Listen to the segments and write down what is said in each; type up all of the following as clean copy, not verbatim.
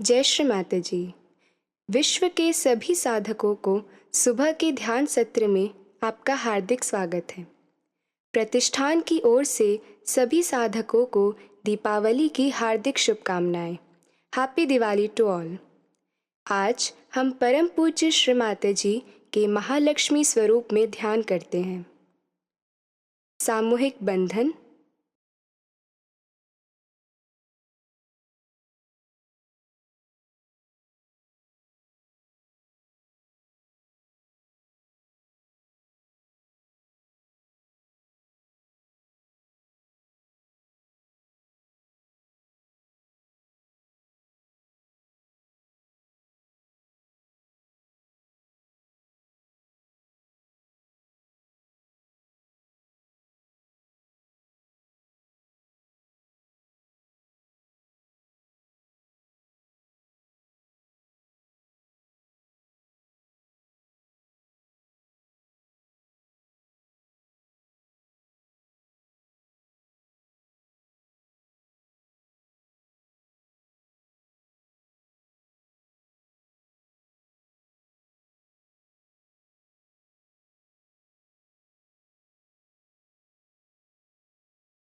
जय श्री माता जी। विश्व के सभी साधकों को सुबह के ध्यान सत्र में आपका हार्दिक स्वागत है। प्रतिष्ठान की ओर से सभी साधकों को दीपावली की हार्दिक शुभकामनाएं। Happy Diwali to all. आज हम परम पूज्य श्री माता जी के महालक्ष्मी स्वरूप में ध्यान करते हैं। सामूहिक बंधन।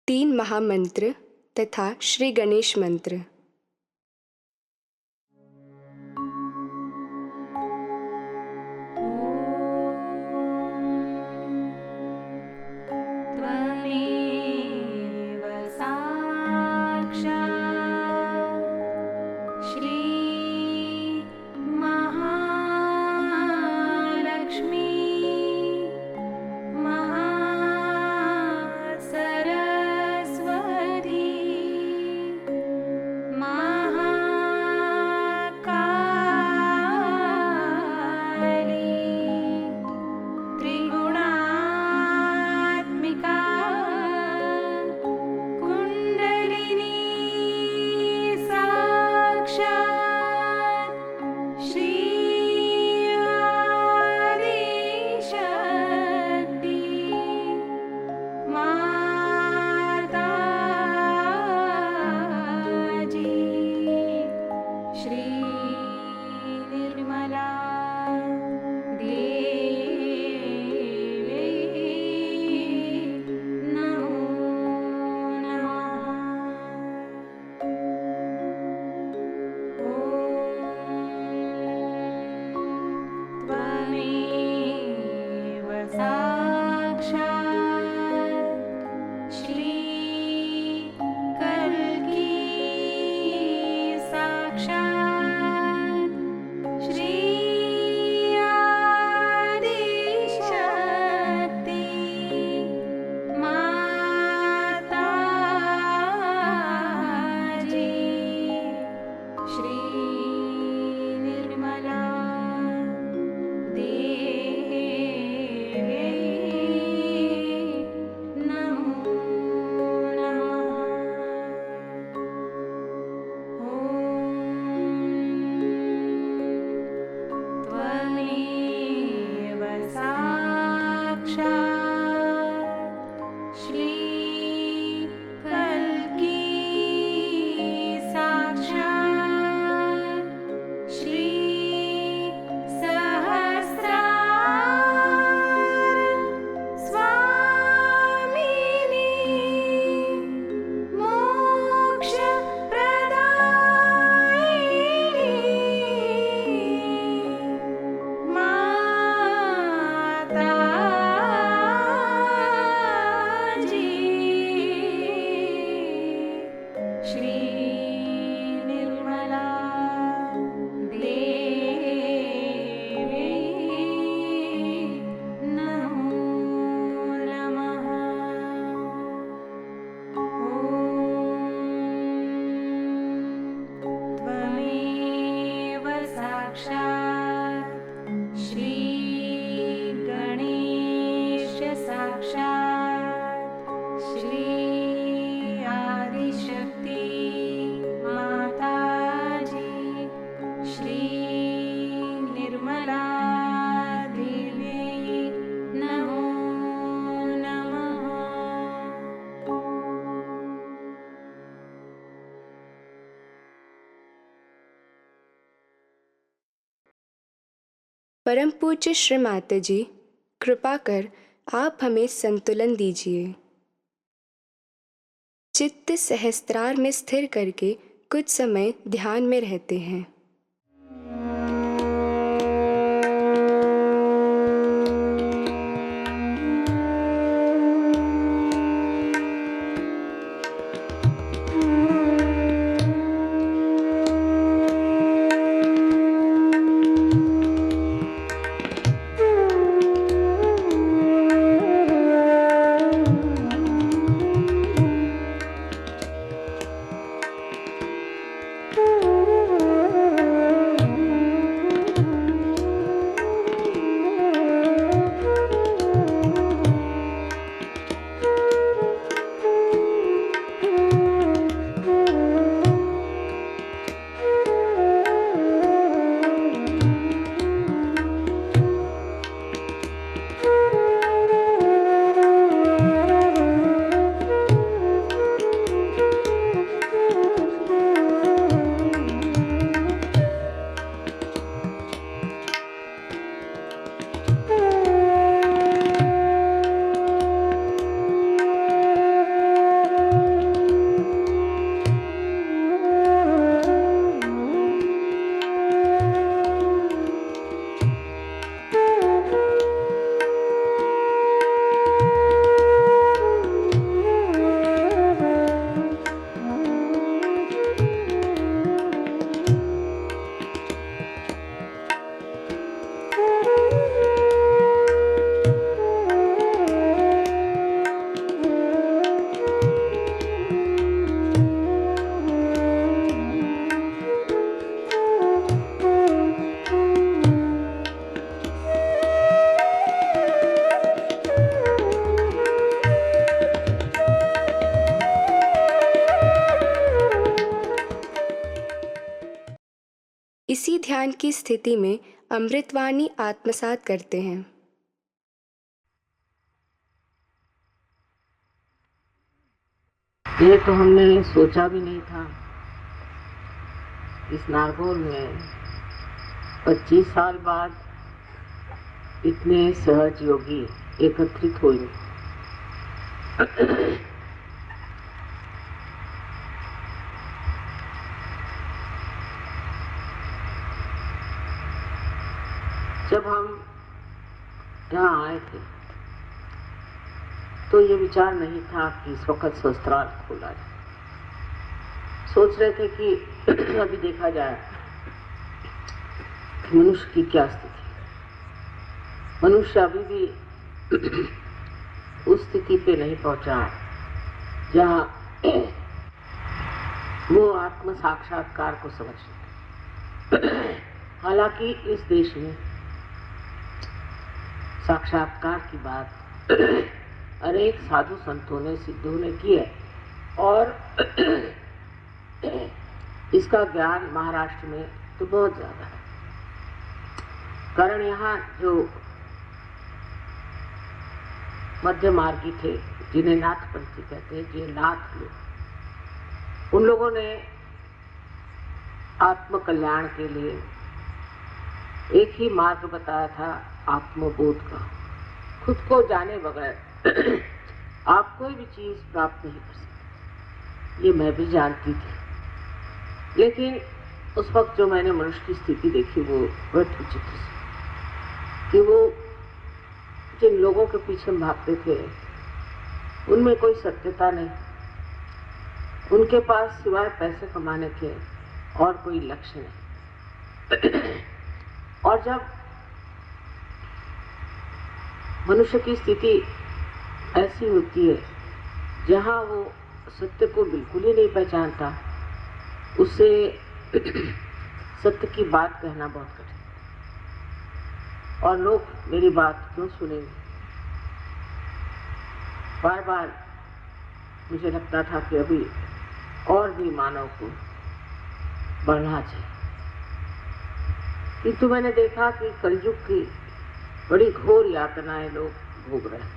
तीन महामंत्र तथा श्री गणेश मंत्र। त्वमेव साक्षात् श्री महालक्ष्मी महासरस्वती परम पूज्य श्री माता जी, कृपा कर आप हमें संतुलन दीजिए। चित्त सहस्त्रार में स्थिर करके कुछ समय ध्यान में रहते हैं। इसी ध्यान की स्थिति में अमृतवाणी आत्मसात करते हैं। ये तो हमने सोचा भी नहीं था। इस नागौर में 25 साल बाद इतने सहज योगी एकत्रित हुए। जब हम यहाँ आए थे तो ये विचार नहीं था कि इस वक्त शस्त्राल खोला जाए। सोच रहे थे कि अभी देखा जाए मनुष्य की क्या स्थिति। मनुष्य अभी भी उस स्थिति पे नहीं पहुंचा जहाँ वो आत्म साक्षात्कार को समझ सके। हालांकि इस देश में साक्षात्कार की बात अनेक साधु संतों ने सिद्धों ने की है और इसका ज्ञान महाराष्ट्र में तो बहुत ज्यादा है। कारण यहाँ जो मध्य मार्गी थे, जिन्हें नाथपंथी कहते हैं, ये नाथ लोग, उन लोगों ने आत्म कल्याण के लिए एक ही मार्ग बताया था, आत्मबोध का। खुद को जाने बगैर आप कोई भी चीज प्राप्त नहीं कर सकते। ये मैं भी जानती थी, लेकिन उस वक्त जो मैंने मनुष्य की स्थिति देखी वो बड़ी विचित्र सी, कि वो जिन लोगों के पीछे भागते थे उनमें कोई सत्यता नहीं, उनके पास सिवाय पैसे कमाने के और कोई लक्ष्य नहीं। और जब मनुष्य की स्थिति ऐसी होती है जहाँ वो सत्य को बिल्कुल ही नहीं पहचानता, उससे सत्य की बात कहना बहुत कठिन है। और लोग मेरी बात क्यों सुनेंगे? बार बार मुझे लगता था कि अभी और भी मानव को बढ़ना चाहिए, किंतु मैंने देखा कि कलयुग की बड़ी घोर यातनाएं लोग भोग रहे हैं।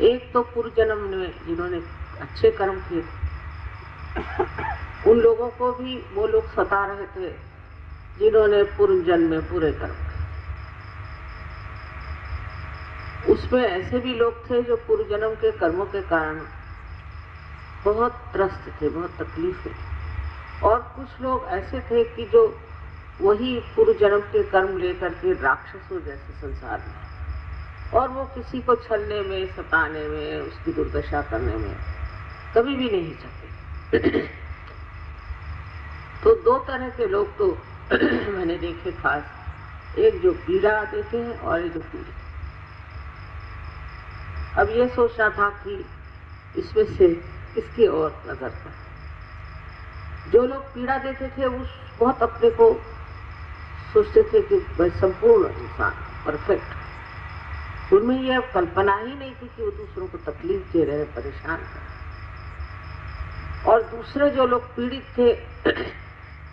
एक तो पूर्व जन्म में जिन्होंने अच्छे कर्म किए उन लोगों को भी वो लोग सता रहे थे जिन्होंने पूर्व जन्म में पूरे कर्म किए। उसमें ऐसे भी लोग थे जो पूर्व जन्म के कर्मों के कारण बहुत त्रस्त थे, बहुत तकलीफ में थे, और कुछ लोग ऐसे थे कि जो वही पूर्व जन्म के कर्म लेकर के राक्षसों जैसे संसार में, और वो किसी को छलने में, सताने में, उसकी दुर्दशा करने में कभी भी नहीं सकते। तो दो तरह के लोग तो मैंने देखे खास, एक जो पीड़ा देते हैं और एक जो पीड़ित। अब ये सोचना था कि इसमें से किसकी ओर नजर पर। जो लोग पीड़ा देते थे उस बहुत अपने को सोचते थे कि मैं संपूर्ण इंसान, परफेक्ट। उनमें यह कल्पना ही नहीं थी कि वो दूसरों को तकलीफ दे रहे, परेशान कर रहे। और दूसरे जो लोग पीड़ित थे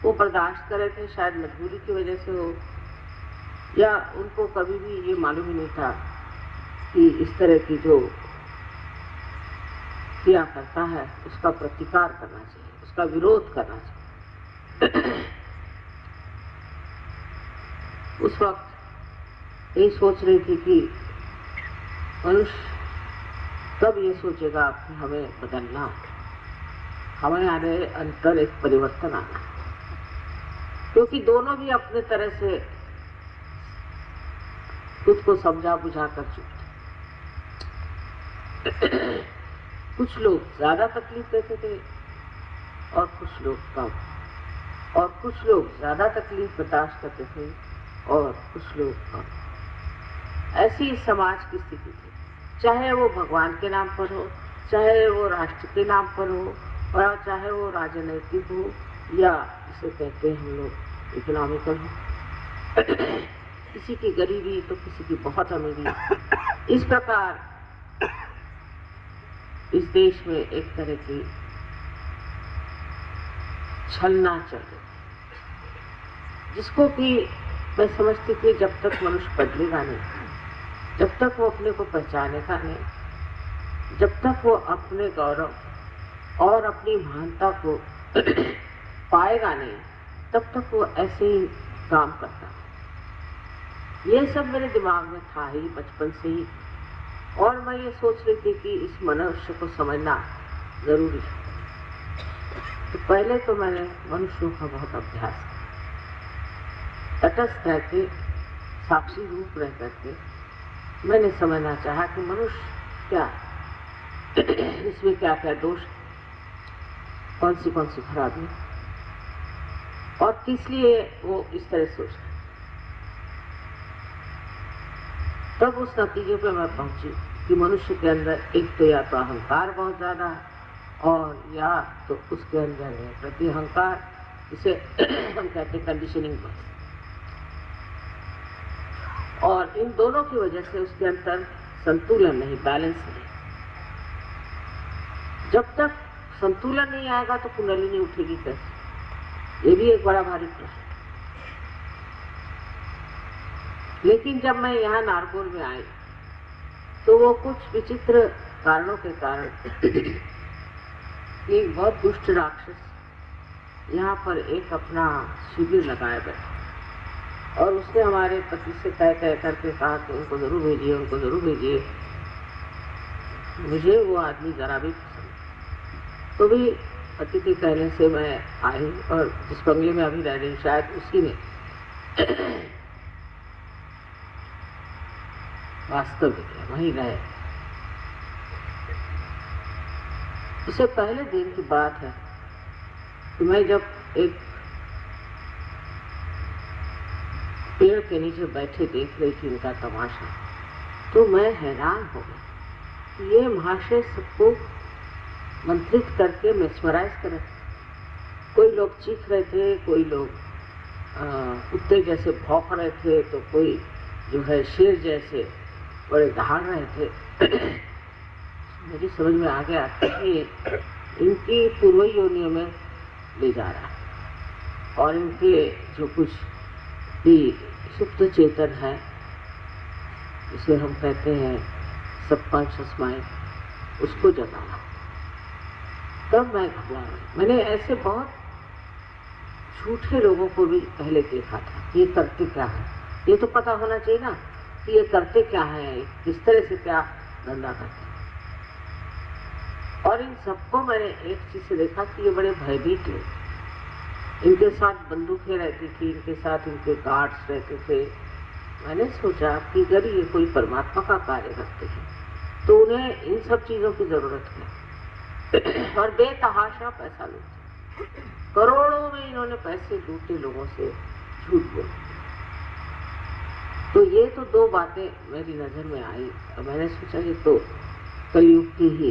वो बर्दाश्त कर रहे थे, शायद मजबूरी की वजह से हो, या उनको कभी भी ये मालूम ही नहीं था कि इस तरह की जो किया करता है उसका प्रतिकार करना चाहिए, उसका विरोध करना चाहिए। उस वक्त यही सोच रही थी कि मनुष्य कब ये सोचेगा कि हमें बदलना, हमारे अंतर एक परिवर्तन आना, क्योंकि दोनों भी अपने तरह से खुद को समझा बुझा कर चुके। कुछ लोग ज्यादा तकलीफ देते थे और कुछ लोग कम, और कुछ लोग ज्यादा तकलीफ बर्दाश्त करते थे और कुछ लोग कम। ऐसी समाज की स्थिति थी, चाहे वो भगवान के नाम पर हो, चाहे वो राष्ट्र के नाम पर हो, और चाहे वो राजनैतिक हो, या जिसे कहते हैं हम लोग इकोनॉमिकल हो। किसी की गरीबी तो किसी की बहुत अमीरी। इस प्रकार इस देश में एक तरह की छलना चल रही, जिसको कि मैं समझती थी जब तक मनुष्य बदलेगा नहीं, जब तक वो अपने को पहचानेगा नहीं, जब तक वो अपने गौरव और अपनी महानता को पाएगा नहीं, तब तक वो ऐसे ही काम करता। ये सब मेरे दिमाग में था ही बचपन से ही, और मैं ये सोच रही थी कि इस मनुष्य को समझना जरूरी है। तो पहले तो मैंने मनुष्यों का बहुत अभ्यास किया, तटस्थ रह के, साक्षी रूप रह करके मैंने समझना चाहा कि मनुष्य क्या, इसमें क्या क्या दोष, कौन सी खराबी, और किस लिए वो इस तरह सोच रहे। तब उस नतीजे पे मैं पहुंची कि मनुष्य के अंदर एक तो या तो अहंकार बहुत ज्यादा है, और या तो उसके अंदर है प्रति अहंकार, जिसे हम कहते हैं कंडीशनिंग बस। और इन दोनों की वजह से उसके अंदर संतुलन नहीं, बैलेंस नहीं। जब तक संतुलन नहीं आएगा तो कुंडलिनी उठेगी कैसे, ये भी एक बड़ा भारी प्रश्न। लेकिन जब मैं यहाँ नारकोल में आई तो वो कुछ विचित्र कारणों के कारण एक बहुत दुष्ट राक्षस यहाँ पर एक अपना शिविर लगाए बैठा, और उसने हमारे पति से तय करके कहा कि उनको जरूर भेजिए, उनको जरूर भेजिए। मुझे वो आदमी जरा भी पसंद, तो भी पति के कहने से मैं आई, और जिस बंगले में अभी रह रही शायद उसी में वास्तविक है, वहीं रहे। उससे पहले दिन की बात है कि मैं जब एक पेड़ के नीचे बैठे देख रही थी इनका तमाशा, तो मैं हैरान हो गई। ये महाशय सबको मंत्रित करके मेस्मराइज कर रहे थे। कोई लोग चीख रहे थे, कोई लोग कुत्ते जैसे भौंक रहे थे, तो कोई जो है शेर जैसे बड़े दहाड़ रहे थे। मेरी समझ में आ गया कि इनकी पूर्व योनियों में ले जा रहा है, और इनके जो कुछ भी सुप्त चेतन है, जिसे हम कहते हैं सबकॉन्शियस माइंड, उसको जगाना। तब मैं घबरा गई। मैंने ऐसे बहुत झूठे लोगों को भी पहले देखा था, ये करते क्या है, ये तो पता होना चाहिए ना कि ये करते क्या है, किस तरह से क्या धंधा करते हैं। और इन सबको मैंने एक चीज से देखा कि ये बड़े भयभीत लोग, इनके साथ बंदूकें रहती थी, इनके साथ इनके गार्ड्स रहते थे। मैंने सोचा कि अगर ये कोई परमात्मा का कार्य करते हैं तो उन्हें इन सब चीजों की जरूरत है। और बेतहाशा पैसा लूटे, करोड़ों में इन्होंने पैसे लूटे लोगों से, झूठ बोल। तो ये तो दो बातें मेरी नजर में आई और मैंने सोचा ये तो कलयुग की ही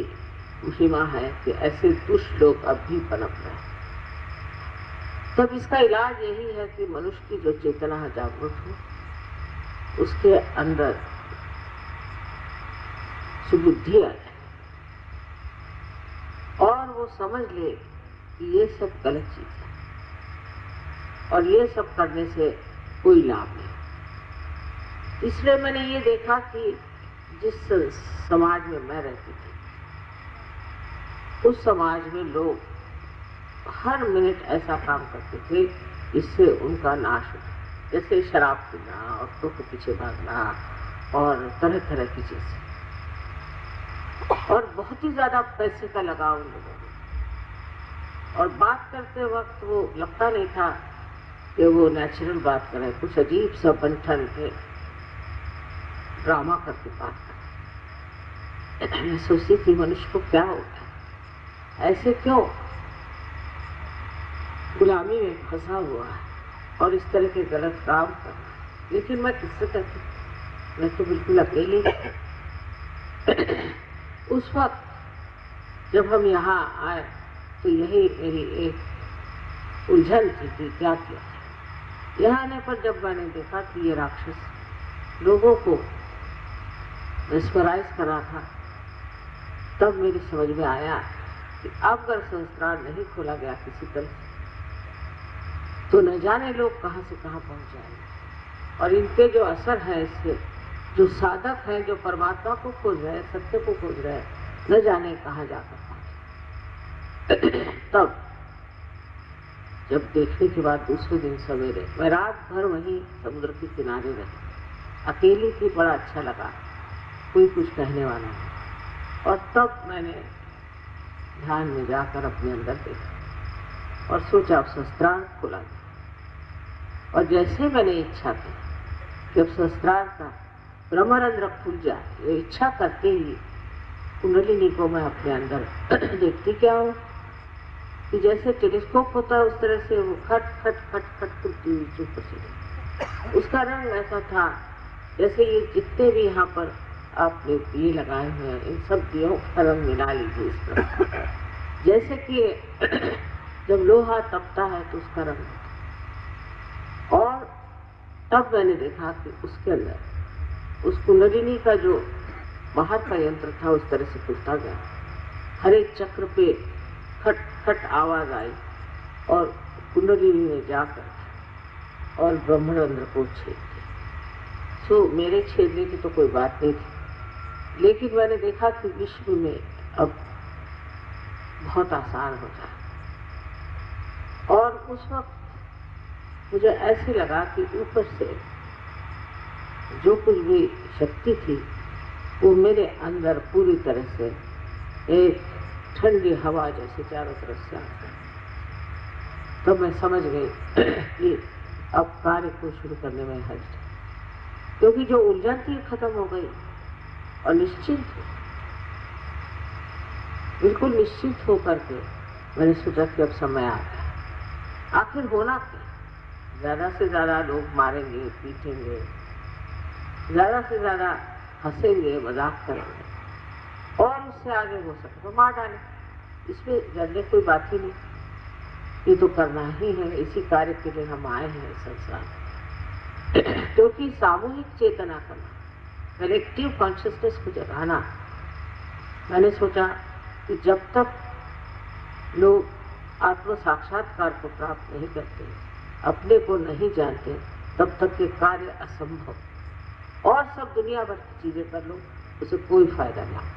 महिमा है कि ऐसे दुष्ट लोग अब भी पनप रहे हैं। तब इसका इलाज यही है कि मनुष्य की जो चेतना है जागृत हो, उसके अंदर सुबुद्धि आ जाए और वो समझ ले कि ये सब गलत चीज है और ये सब करने से कोई लाभ नहीं। इसलिए मैंने ये देखा कि जिस समाज में मैं रहती थी उस समाज में लोग हर मिनट ऐसा काम करते थे जिससे उनका नाश हो, जैसे शराब पीना, औरतों के पीछे भागना और तरह तरह की चीजें, और बहुत ही ज्यादा पैसे का लगाव उन लोगों में। और बात करते वक्त वो लगता नहीं था कि वो नेचुरल बात कर रहे, कुछ अजीब सा बन-ठन के ड्रामा करके बात कर। मैं सोचती थी मनुष्य को क्या होता है, ऐसे क्यों गुलामी में फंसा हुआ है और इस तरह के गलत काम कर रहा है। लेकिन मैं किससे कहती, मैं तो बिल्कुल अकेली। उस वक्त जब हम यहाँ आए तो यही मेरी एक उलझन थी कि क्या किया। यहाँ आने पर जब मैंने देखा कि ये राक्षस लोगों को मेस्मराइज करा था, तब मेरी समझ में आया कि अब अगर संस्कार नहीं खोला गया किसी तरह से तो न जाने लोग कहाँ से कहाँ पहुंच जाएंगे। और इनके जो असर है इससे, जो साधक हैं, जो परमात्मा को खोज रहे हैं, सत्य को खोज रहे हैं, न जाने कहाँ जाकर पहुंचे। तब जब देखने के बाद दूसरे दिन सवेरे मैं रात भर वहीं समुद्र के किनारे रही, अकेली थी, बड़ा अच्छा लगा, कोई कुछ कहने वाला नहीं। और तब मैंने ध्यान में जाकर अपने अंदर देखा और सोचा अब शस्त्रार्थ खोला गया। और जैसे मैंने इच्छा की कि अब शस्त्रार्थ का ब्रह्मरंध्र खुल जाए, ये इच्छा करते ही कुंडलिनी को मैं अपने अंदर देखती क्या हो कि जैसे टेलीस्कोप होता है उस तरह से वो खट खट खट खट खुलती हुई चुप से। उसका रंग ऐसा था जैसे ये जितने भी यहाँ पर आपने ये लगाए हुए हैं, इन सब दियों का रंग मिला लीजिए इस तरह, जैसे कि जब लोहा तपता है तो उसका रंग होता। और तब मैंने देखा कि उसके अंदर उस कुंडलिनी का जो बाहर का यंत्र था उस तरह से खुलता गया। हर एक चक्र पे खट खट आवाज आई और कुंडलिनी ने जाकर और ब्रह्मरंध्र को छेद दिया। सो मेरे छेदने की तो कोई बात नहीं थी, लेकिन मैंने देखा कि विश्व में अब बहुत आसान हो जाए। और उस वक्त मुझे ऐसे लगा कि ऊपर से जो कुछ भी शक्ति थी वो मेरे अंदर पूरी तरह से एक ठंडी हवा जैसे चारों तरफ से आ गई। तब मैं समझ गई कि अब कार्य को शुरू करने में हर्ज है, क्योंकि जो उलझन थी खत्म हो गई और निश्चिंत, बिल्कुल निश्चित होकर के मैंने सोचा कि अब समय आ गया। आखिर होना क्या, ज्यादा से ज्यादा लोग मारेंगे, पीटेंगे, ज्यादा से ज्यादा हंसेंगे, मजाक करेंगे, और उससे आगे हो सके तो मार डाले। इसमें डरने कोई बात ही नहीं, ये तो करना ही है, इसी कार्य के लिए हम आए हैं संसार में। क्योंकि सामूहिक चेतना करना, कलेक्टिव कॉन्शियसनेस को जगाना। मैंने सोचा कि जब तक लोग आत्म साक्षात्कार को प्राप्त नहीं करते, अपने को नहीं जानते, तब तक ये कार्य असंभव। और सब दुनिया भर की चीजें कर लो, उसे कोई फायदा नहीं।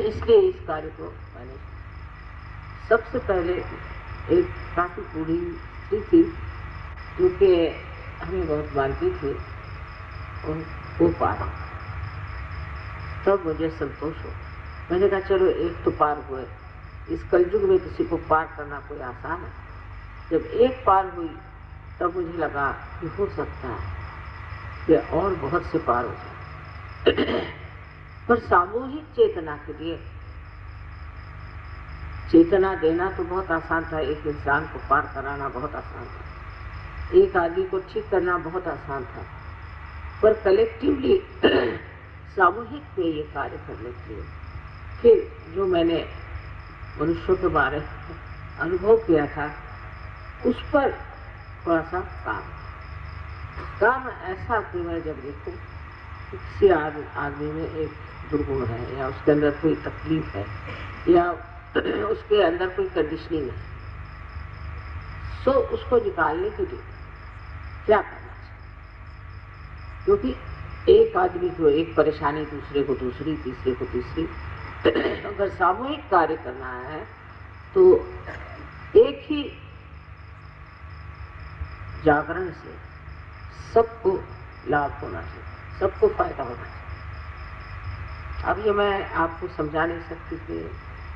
इसलिए इस कार्य को मैंने सबसे पहले एक काफी बूढ़ी स्त्री थी जो कि हमें बहुत मानती थी और वो पार। तब मुझे संतोष हो। मैंने कहा चलो एक तो पार हुए। इस कलयुग में किसी को पार करना कोई आसान है। जब एक पार हुई तब मुझे लगा कि हो सकता है कि और बहुत से पार हो जाए। पर सामूहिक चेतना के लिए चेतना देना तो बहुत आसान था, एक इंसान को पार कराना बहुत आसान था, एक आदमी को ठीक करना बहुत आसान था, पर कलेक्टिवली सामूहिक में ये कार्य करने के लिए फिर जो मैंने मनुष्यों के बारे में अनुभव किया था उस पर थोड़ा सा काम ऐसा कि मैं जब देखूं कि किसी आदमी में एक दुर्गुण है या उसके अंदर कोई तकलीफ है या उसके अंदर कोई कंडीशनिंग है, सो उसको निकालने के लिए क्या करना चाहिए। क्योंकि एक आदमी को एक परेशानी, दूसरे को दूसरी, तीसरे को तीसरी। अगर सामूहिक कार्य करना है तो एक ही जागरण से सबको लाभ होना चाहिए, सबको फायदा होना चाहिए। अब ये मैं आपको समझा नहीं सकती कि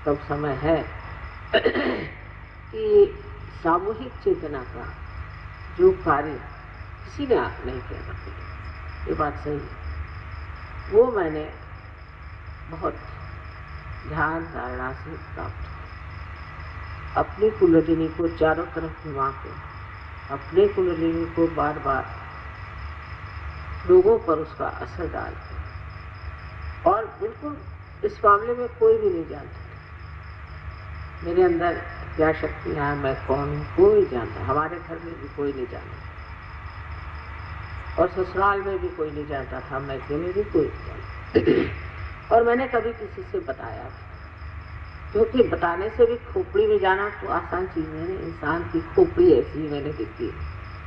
कब समय है कि सामूहिक चेतना का जो कार्य किसी ने नहीं किया करते, ये बात सही है। वो मैंने बहुत ध्यान धारणा से प्राप्त किया। अपनी कुंडलिनी को चारों तरफ घुमा के अपने कुंडलिनी को बार बार लोगों पर उसका असर डालते, और बिल्कुल इस मामले में कोई भी नहीं जानता मेरे अंदर क्या शक्तियां हैं, मैं कौन हूँ, कोई जानता। हमारे घर में भी कोई नहीं जानता और ससुराल में भी कोई नहीं जानता था, मैं में भी कोई नहीं जानता। और मैंने कभी किसी से बताया, क्योंकि बताने से भी खोपड़ी में जाना तो आसान चीज है। इंसान की खोपड़ी ऐसी मैंने देखी,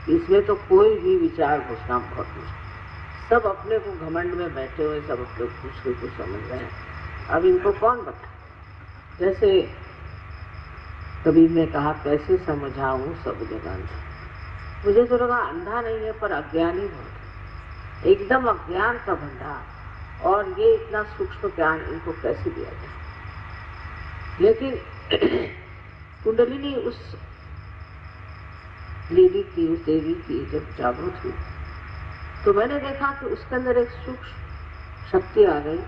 इसमें तो कोई भी विचार घुसना बहुत मुश्किल। सब अपने को घमंड में बैठे हुए, सब अपने दूसरे को समझ रहे हैं। अब इनको कौन बताए। जैसे कबीर ने कहा, कैसे समझाऊं सब जगह। मुझे तो लगा अंधा नहीं है पर अज्ञानी बहुत, एकदम अज्ञान का भंडार, और ये इतना सूक्ष्म ज्ञान इनको कैसे दिया जाए। लेकिन कुंडलिनी उस लेडी की, उस देवी की जब जागृत हुई तो मैंने देखा कि उसके अंदर एक सूक्ष्म शक्ति आ गई,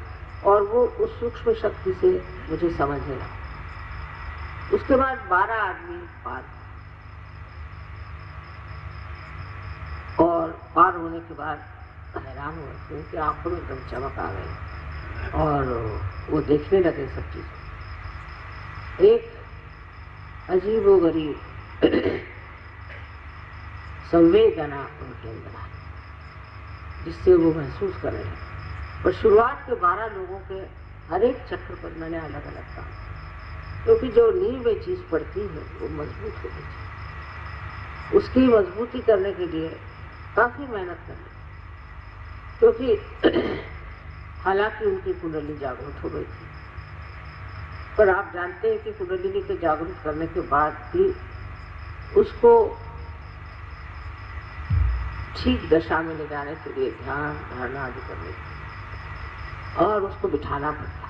और वो उस सूक्ष्म शक्ति से मुझे समझने लगा। उसके बाद 12 आदमी पार, और पार होने के बाद हैरान हुए क्योंकि आंखों में एकदम चमक आ गई और वो देखने लगे सब चीज। एक अजीबोगरीब संवेदना उनके अंदर आई, जिससे वो महसूस कर रहे हैं। पर शुरुआत के 12 लोगों के हर एक चक्र पर मैंने अलग अलग काम, क्योंकि जो नींव में चीज पड़ती है वो मजबूत होनी चाहिए। उसकी मजबूती करने के लिए काफी मेहनत करनी, क्योंकि हालांकि उनकी कुंडली जागृत हो गई थी, पर आप जानते हैं कि कुंडलिनी को जागरूक करने के बाद भी उसको ठीक दशा में ले जाने के लिए ध्यान धारणा आदि करने के लिए, और उसको बिठाना पड़ता।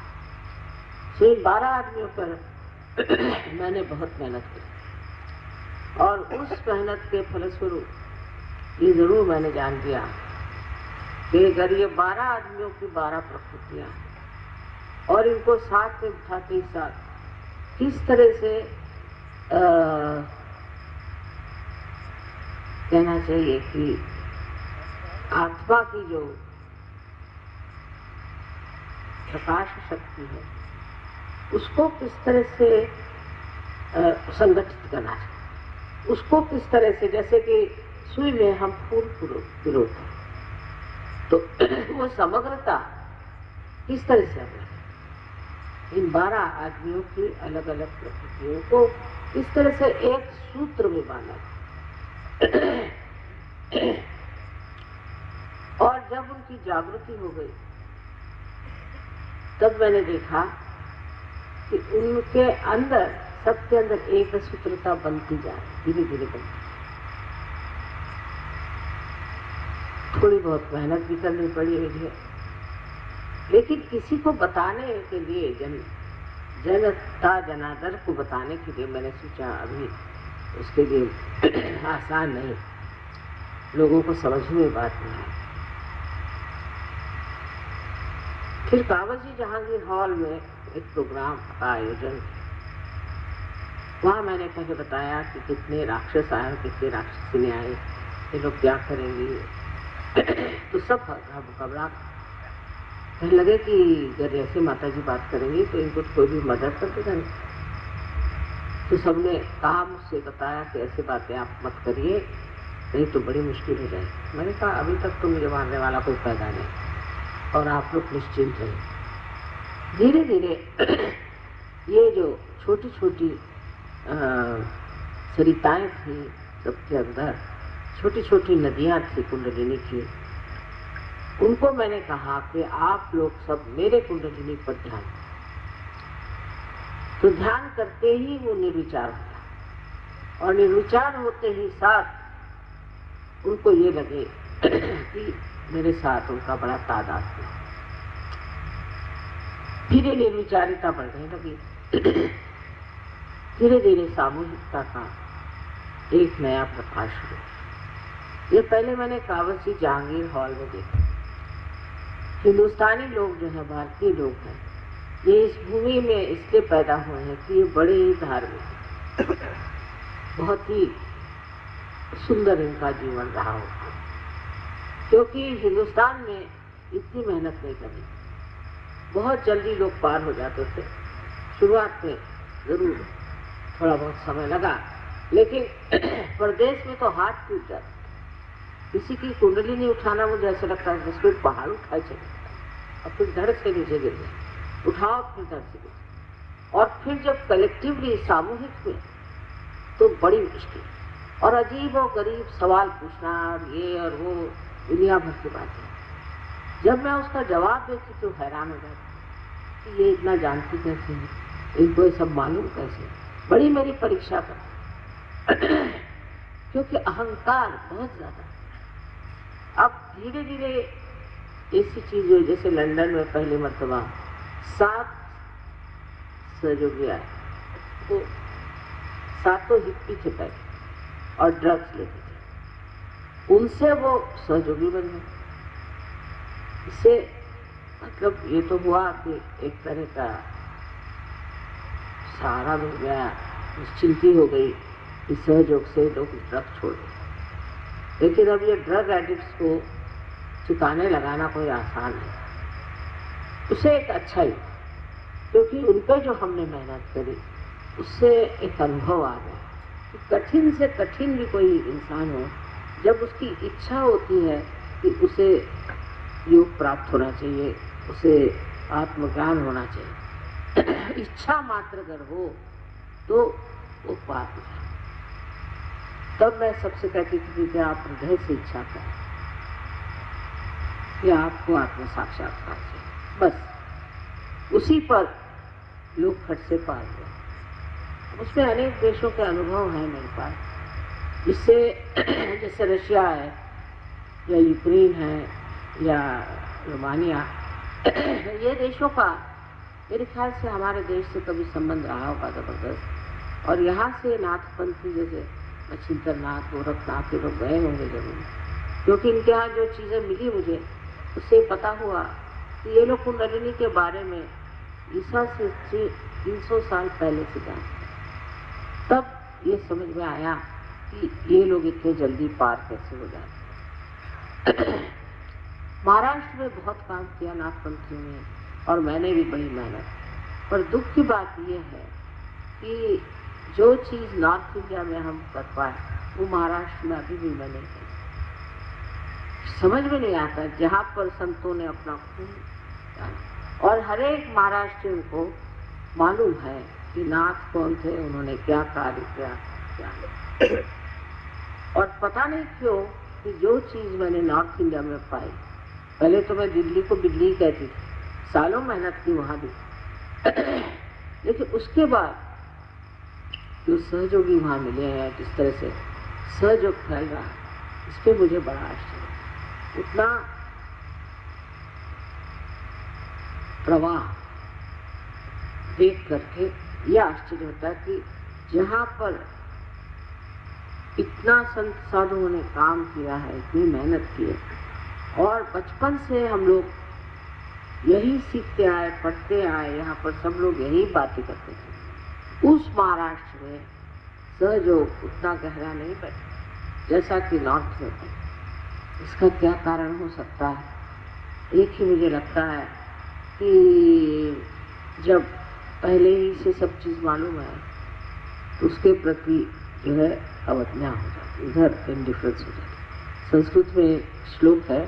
तो इन 12 आदमियों पर मैंने बहुत मेहनत की, और उस मेहनत के फलस्वरूप ये जरूर मैंने जान लिया कि अगर ये 12 आदमियों की 12 प्रकृतियां, और इनको साथ में बिठाते ही साथ किस तरह से कहना चाहिए कि आत्मा की जो प्रकाश शक्ति है उसको किस तरह से संगठित करना चाहिए, उसको किस तरह से, जैसे कि सुई में हम फूल पिरोते हैं तो वो समग्रता किस तरह से है। इन 12 आदमियों की अलग अलग प्रकृतियों को इस तरह से एक सूत्र में बांधा। और जब उनकी जागृति हो गई तब मैंने देखा कि उनके अंदर सबके अंदर एक सूत्रता बनती जा रही, धीरे धीरे बनती। थोड़ी बहुत मेहनत भी करनी पड़ी मुझे, लेकिन किसी को बताने के लिए, जनता जनार्दन को बताने के लिए मैंने सोचा अभी उसके लिए आसान नहीं, लोगों को समझ में बात नहीं आई। फिर कावजी जहांगीर हॉल में एक प्रोग्राम का आयोजन, वहाँ मैंने पहले बताया कि कितने राक्षस आए, कितने राक्षसी आए, ये लोग क्या करेंगे। तो सब घबरा कहने लगे कि अगर ऐसे माता जी बात करेंगी तो इनको कोई भी मदद करके करें। तो सबने कहा, मुझसे बताया कि ऐसे बातें आप मत करिए, नहीं तो बड़ी मुश्किल हो जाएगी। मैंने कहा अभी तक तो मुझे मारने वाला कोई पैदा नहीं और आप लोग निश्चिंत रहिए। धीरे धीरे ये जो छोटी छोटी सरिताएं थी सबके अंदर, छोटी छोटी नदियां थी कुंडलिनी की, उनको मैंने कहा कि आप लोग सब मेरे कुंडलिनी पर ध्यान। तो ध्यान करते ही वो निर्विचार होता, और निर्विचार होते ही साथ उनको ये लगे कि मेरे साथ उनका बड़ा तादाद है। फिर ये निर्विचारिता बढ़ने लगी। धीरे धीरे सामूहिकता का एक नया प्रकाश हुआ। ये पहले मैंने कावजी जहांगीर हॉल में देखा। हिंदुस्तानी लोग जो है, भारतीय लोग हैं, ये इस भूमि में इसलिए पैदा हुए हैं कि ये बड़े ही धार्मिक, बहुत ही सुंदर इनका जीवन रहा होगा, क्योंकि हिंदुस्तान में इतनी मेहनत नहीं करनी, बहुत जल्दी लोग पार हो जाते थे। शुरुआत में जरूर थोड़ा बहुत समय लगा, लेकिन प्रदेश में तो हाथ टूट जाता। किसी की कुंडली नहीं उठाना मुझे ऐसा लगता है जैसे पहाड़ उठाए चले और फिर धड़ से नीचे गिर जाए, उठाओ फिर धड़ से गिर, और फिर जब कलेक्टिवली सामूहिक में तो बड़ी मुश्किल और अजीब और गरीब सवाल पूछना और ये और वो दुनिया भर की बातें। जब मैं उसका जवाब देती तो हैरान हो जाती कि ये इतना जानती कैसे है, इनको ये सब मालूम कैसे है। बड़ी मेरी परीक्षा कर क्योंकि अहंकार बहुत ज्यादा। अब धीरे धीरे ऐसी चीज हुई, जैसे लंदन में पहली मर्तबा 7 सहयोगी आए, तो 7 हिप्पी थे पहले और ड्रग्स लेते थे, उनसे वो सहयोगी बन गए। इससे मतलब ये तो हुआ कि एक तरह का सहारा मिल गया, निश्चिंती हो गई कि सहयोग से लोग ड्रग छोड़ दें। लेकिन अब ये ड्रग एडिक्ट्स को चुकाने लगाना कोई आसान है, उसे एक अच्छा ही, क्योंकि उन पर जो हमने मेहनत करी उससे एक अनुभव आ गया कि कठिन से कठिन भी कोई इंसान हो, जब उसकी इच्छा होती है कि उसे योग प्राप्त होना चाहिए, उसे आत्मज्ञान होना चाहिए, इच्छा मात्र अगर हो तो वो पार हो जाए। तब मैं सबसे कहती थी कि आप हृदय से इच्छा करें कि आपको आत्म साक्षात्कार चाहिए, बस उसी पर लोग खट से पार हुए। उसमें अनेक देशों के अनुभव हैं मेरे पास, जिससे जैसे रशिया है या यूक्रेन है या रोमानिया, ये देशों का मेरे ख्याल से हमारे देश से कभी संबंध रहा होगा जबरदस्त, और यहाँ से नाथपंथी जैसे मच्छिंद्रनाथ, गोरखनाथ, ये लोग गए होंगे जरूर, क्योंकि इनके यहाँ जो चीज़ें मिली मुझे, उससे पता हुआ कि ये लोग कुंडलिनी के बारे में ईसा से 300 साल पहले से जानते। तब ये समझ में आया कि ये लोग इतने जल्दी पार कैसे हो जाते। महाराष्ट्र में बहुत काम किया नाथपंथियों ने, और मैंने भी बड़ी मेहनत, पर दुख की बात यह है कि जो चीज़ नॉर्थ इंडिया में हम कर पाए वो महाराष्ट्र में अभी भी मैंने की। समझ में नहीं आता, जहाँ पर संतों ने अपना खून डाला, और हर एक महाराष्ट्रियन को मालूम है कि नाथ कौन थे, उन्होंने क्या कार्य किया, क्या और पता नहीं क्यों कि जो चीज़ मैंने नॉर्थ इंडिया में पाई, पहले तो मैं दिल्ली को बिल्ली कहती थी, सालों मेहनत की वहाँ भी, लेकिन उसके बाद जो सहयोगी वहाँ मिले हैं, जिस तरह से सहयोग फैल रहा है, इस पर मुझे बड़ा आश्चर्य। उतना प्रवाह देख करके यह आश्चर्य होता है कि जहाँ पर इतना संत साधुओं ने काम किया है, इतनी मेहनत की है, और बचपन से हम लोग यही सीखते आए, पढ़ते आए, यहाँ पर सब लोग यही बातें करते थे। उस महाराष्ट्र में सहयोग उतना गहरा नहीं बैठा जैसा कि नॉर्थ में बैठा। इसका क्या कारण हो सकता है? एक ही मुझे लगता है कि जब पहले ही से सब चीज़ मालूम है तो उसके प्रति जो है अवज्ञा हो जाती, इधर इंडिफरेंस हो जाती। संस्कृत में एक श्लोक है,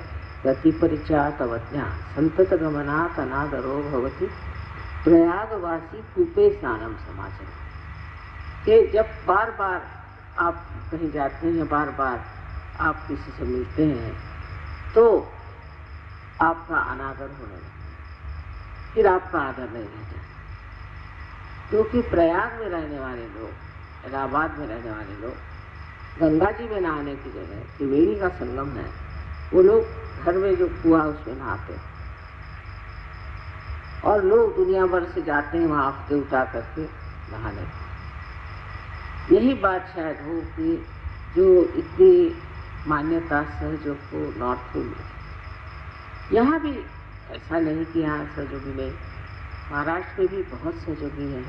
गति परिचयात अवज्ञा संतत गमनात् अनादरो भवति प्रयागवासी कूपे स्नानम समाचर। कि जब बार बार आप कहीं जाते हैं, बार बार आप किसी से मिलते हैं तो आपका अनादर होने लगता है, फिर आपका आदर नहीं रहता। क्योंकि प्रयाग में रहने वाले लोग, इलाहाबाद में रहने वाले लोग, गंगा जी में नहाने की जगह त्रिवेणी का संगम है, वो लोग घर में जो कुआं उसमें नहाते हैं, और लोग दुनिया भर से जाते हैं वहाँ हफ्ते उठा करके नहाने। यही बात शायद हो कि जो इतनी मान्यता सहयोग को नॉर्थ में मिली। यहाँ भी ऐसा नहीं कि यहाँ सहयोगी नहीं, महाराष्ट्र में भी बहुत सहयोगी हैं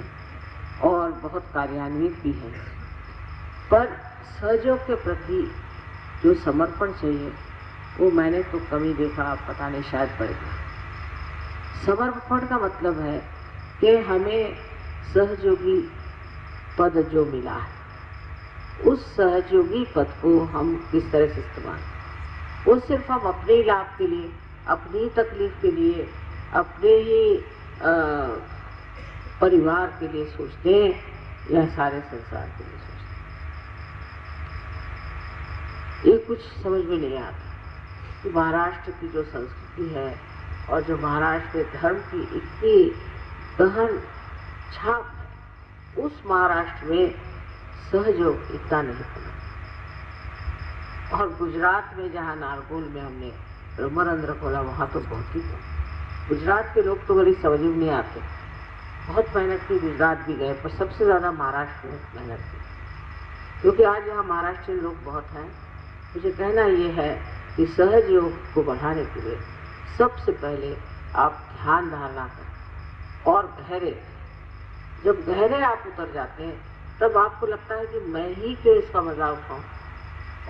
और बहुत कार्यान्वित भी हैं, पर सहयोग के प्रति जो समर्पण चाहिए वो मैंने तो कमी देखा, पता नहीं शायद बढ़ गया। समर्पण का मतलब है कि हमें सहयोगी पद जो मिला है, उस सहयोगी पद को हम किस तरह से इस्तेमाल, वो सिर्फ हम अपने ही लाभ के लिए, अपनी तकलीफ के लिए, अपने ही परिवार के लिए सोचते हैं या सारे संसार के लिए सोचते हैं। ये कुछ समझ में नहीं आता कि महाराष्ट्र की जो संस्कृति है और जो महाराष्ट्र के धर्म की इतनी गहन छाप है, उस महाराष्ट्र में सहयोग इतना नहीं बना। और गुजरात में जहाँ नारगोल में हमने ब्रह्मरंध्र खोला, वहाँ तो बहुत ही गुजरात के लोग तो बड़ी समझ में नहीं आते, बहुत मेहनत की, गुजरात भी गए, पर सबसे ज़्यादा महाराष्ट्र में मेहनत की। क्योंकि आज यहाँ महाराष्ट्रीय लोग बहुत हैं। मुझे कहना ये है कि सहयोग को बढ़ाने के लिए सबसे पहले आप ध्यान धारणा करें और गहरे, जब गहरे आप उतर जाते हैं तब आपको लगता है कि मैं ही क्यों इसका मजा उठाऊं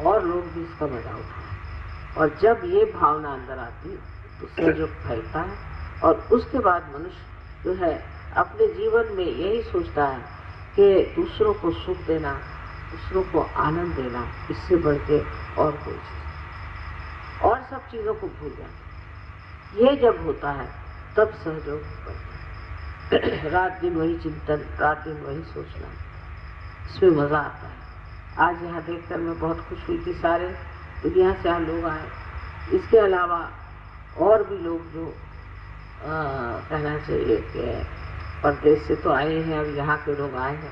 और लोग भी इसका मजा उठाएं। और जब ये भावना अंदर आती है तो सहयोग फैलता है, और उसके बाद मनुष्य जो है अपने जीवन में यही सोचता है कि दूसरों को सुख देना, दूसरों को आनंद देना, इससे बढ़ के और कोई चीज़, और सब चीज़ों को भूल जाता। ये जब होता है तब सहयोग बढ़ता है। रात दिन वही चिंतन, रात दिन वही सोचना, इसमें मज़ा आता है। आज यहाँ देखकर मैं बहुत खुश हुई कि सारे दुनिया से यहाँ लोग आए। इसके अलावा और भी लोग जो कहना चाहिए कि परदेश से तो आए हैं, अब यहाँ के लोग आए हैं,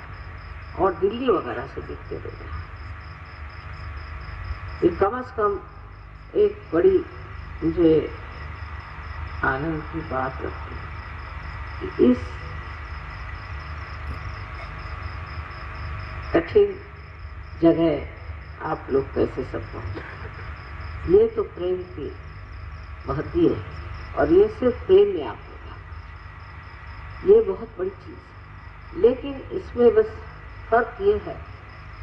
और दिल्ली वगैरह से दिखते लोग हैं। ये कम से कम एक बड़ी मुझे आनंद की बात लगती है कि इस कठिन जगह आप लोग कैसे सब पहुँचे। ये तो प्रेम की महती है, और ये सिर्फ प्रेम में आप लोग, ये बहुत बड़ी चीज़ है। लेकिन इसमें बस फर्क ये है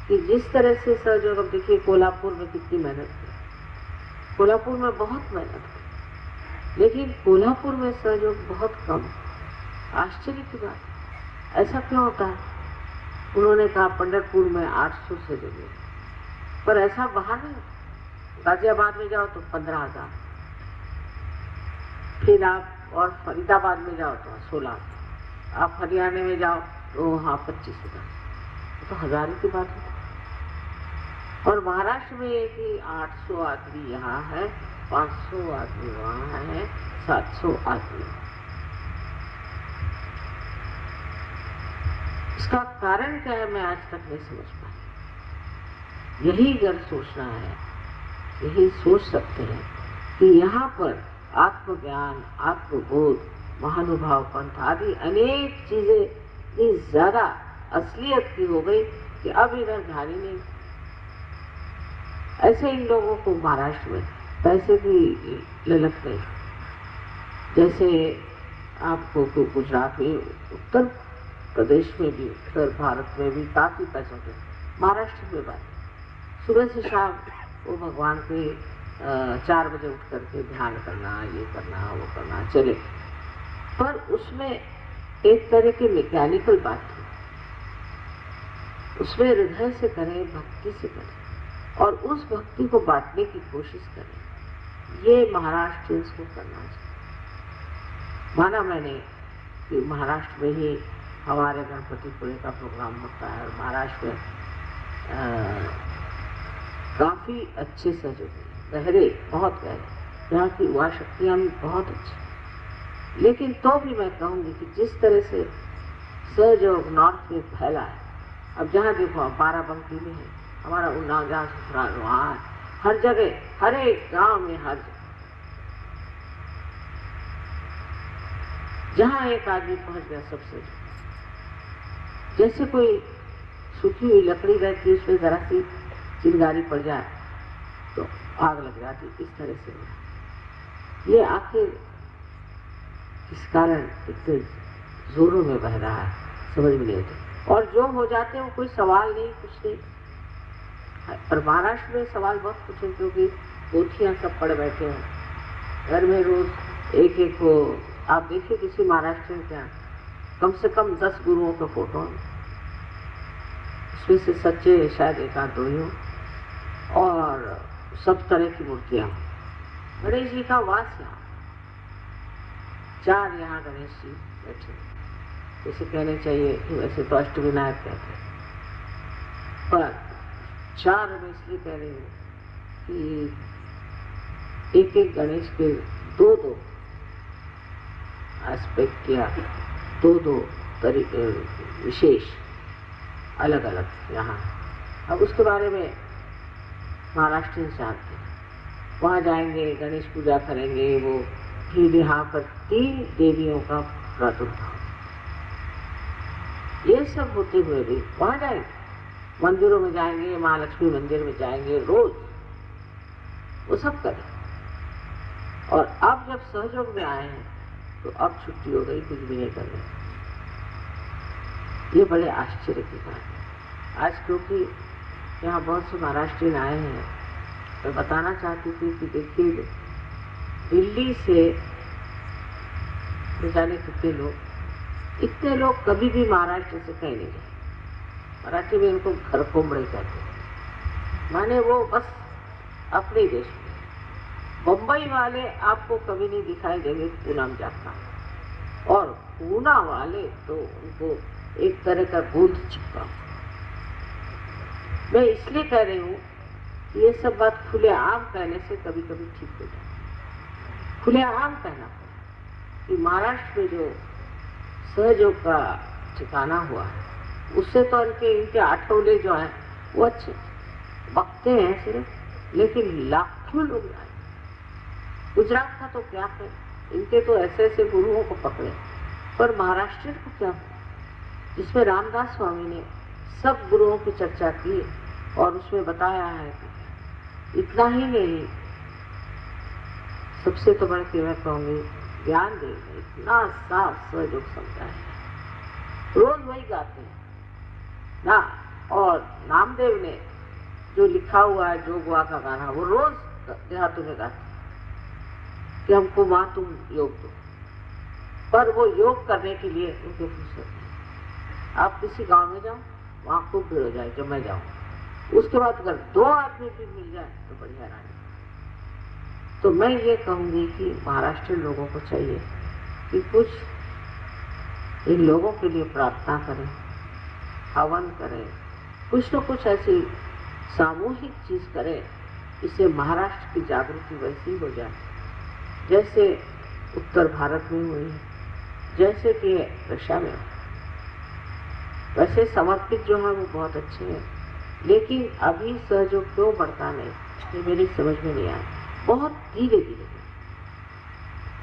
कि जिस तरह से सहयोग, अब देखिए कोल्हापुर में कितनी मेहनत की, कोल्हापुर में बहुत मेहनत की, लेकिन कोल्हापुर में सहयोग बहुत कम। आश्चर्य की बात है, ऐसा क्यों होता है? उन्होंने कहा पंढरपुर में 800 सहयोग है, पर ऐसा बाहर नहीं। गाजियाबाद में जाओ तो 15,000, फिर आप और फरीदाबाद में जाओ तो 16, आप हरियाणा में जाओ तो वहाँ 25,000, तो 1000 की बात है। और महाराष्ट्र में ये कि 800 आदमी यहाँ है, 500 आदमी वहाँ है, 700 आदमी। इसका कारण क्या है मैं आज तक नहीं समझ पाई। यही अगर सोचना है, यही सोच सकते हैं कि यहाँ पर आत्मज्ञान, आत्मबोध, महानुभाव पंथ आदि अनेक चीजें इतनी ज्यादा असलियत की हो गई कि अब इधर ध्यान ही नहीं। ऐसे इन लोगों को महाराष्ट्र में पैसे की ललक नहीं। जैसे आपको गुजरात में, उत्तर प्रदेश में भी, उत्तर भारत में भी काफी पैसों के, महाराष्ट्र में बात सुबह से शाम वो भगवान के 4 बजे उठ करके ध्यान करना, ये करना, वो करना चले, पर उसमें एक तरह की मैकेनिकल बात है। उसमें हृदय से करें, भक्ति से करें और उस भक्ति को बांटने की कोशिश करें। ये महाराष्ट्रियंस को करना चाहिए। माना मैंने कि महाराष्ट्र में ही हमारे गणपतिपुरे का प्रोग्राम होता है और महाराष्ट्र में काफी अच्छे सहयोग, गहरे, बहुत गहरे, यहाँ की युवा शक्तियाँ भी बहुत अच्छी। लेकिन तो भी मैं कहूँगी कि जिस तरह से सहयोग नॉर्थ में फैला है, अब जहाँ देखो बाराबंकी में है, हमारा उन्नाव जहाँ ससुराल वहाँ है, हर जगह, हर एक गांव में, हर जहाँ एक आदमी पहुंच गया सबसे, जैसे कोई सूखी हुई लकड़ी रहती है, उसमें जरा सी चिंगारी पड़ जाए तो आग लग जाती, इस तरह से ये आखिर किस कारण इतने जोरों में बह रहा है समझ में नहीं आता। और जो हो जाते हैं वो कोई सवाल नहीं, कुछ नहीं। पर महाराष्ट्र में सवाल बहुत कुछ है, क्योंकि पोथियां सब पड़ बैठे हैं घर में, रोज एक एक को आप देखिए किसी महाराष्ट्र में क्या कम से कम 10 गुरुओं का फोटो, उसमें से सच्चे शायद 1-2 ही हो, और सब तरह की मूर्तियां। गणेश जी का वास यहाँ, 4 यहाँ गणेश जी बैठे, जैसे कहने चाहिए कि वैसे तो अष्टविनायक कहते हैं, पर 4 मैं इसलिए कह रही हूँ कि एक गणेश के 2 एस्पेक्ट या 2 तरीके विशेष अलग अलग यहाँ। अब उसके बारे में महाराष्ट्र जानते हैं, वहाँ जाएंगे, गणेश पूजा करेंगे, वो फिर यहाँ पर 3 देवियों का प्रादुर्भाव, ये सब होते हुए भी वहाँ जाएंगे, मंदिरों में जाएंगे, महालक्ष्मी मंदिर में जाएंगे, रोज वो सब करें। और अब जब सहयोग में आए हैं तो अब छुट्टी हो गई, कुछ भी नहीं कर रहे। ये बड़े आश्चर्य की बात है आज, क्योंकि यहाँ बहुत से महाराष्ट्रियन आए हैं। मैं बताना चाहती थी कि देखिए दिल्ली से न जाने कितने लोग, इतने लोग कभी भी महाराष्ट्र से कहीं नहीं गए। मराठी में इनको घर कोमड़े कहते हैं, माने वो बस अपने देश में। बम्बई वाले आपको कभी नहीं दिखाई देंगे पूना में जाता, और पूना वाले तो उनको एक तरह का गोंद चिपका। मैं इसलिए कह रही हूँ ये सब बात खुले आम कहने से कभी कभी ठीक हो जाए। खुले आम कहना पड़ा कि महाराष्ट्र में जो सहयोग का ठिकाना हुआ है, उससे तो इनके आठौले जो हैं वो अच्छे बकते हैं सिर्फ, लेकिन लाखों लोग आए। गुजरात का तो क्या है, इनके तो ऐसे ऐसे गुरुओं को पकड़े, पर महाराष्ट्र को क्या, जिसमें रामदास स्वामी ने सब गुरुओं की चर्चा की और उसमें बताया है कि इतना ही नहीं, सबसे तो बढ़ के मैं कहूँगी ज्ञान देव ने इतना साफ सहयोग समझाया है, रोज वही गाते हैं ना। और नामदेव ने जो लिखा हुआ है जो गुआ का गाना, वो रोज देहातों में गाते कि हमको माँ तुम योग दो, पर वो योग करने के लिए उनके फुर्सत नहीं। आप किसी गांव में जाओ, वहाँ खूब भीड़ हो जाए जब मैं जाऊँ, उसके बाद अगर 2 आदमी भी मिल जाए तो बढ़िया रहा। तो मैं ये कहूँगी कि महाराष्ट्र लोगों को चाहिए कि कुछ इन लोगों के लिए प्रार्थना करें, हवन करें, कुछ न कुछ ऐसी सामूहिक चीज करें, इससे महाराष्ट्र की जागृति वैसी हो जाए जैसे उत्तर भारत में हुई, जैसे कि रशिया में। वैसे समर्पित जो है वो बहुत अच्छे हैं, लेकिन अभी सहयोग क्यों बढ़ता नहीं, ये मेरी समझ में नहीं आया। बहुत धीरे धीरे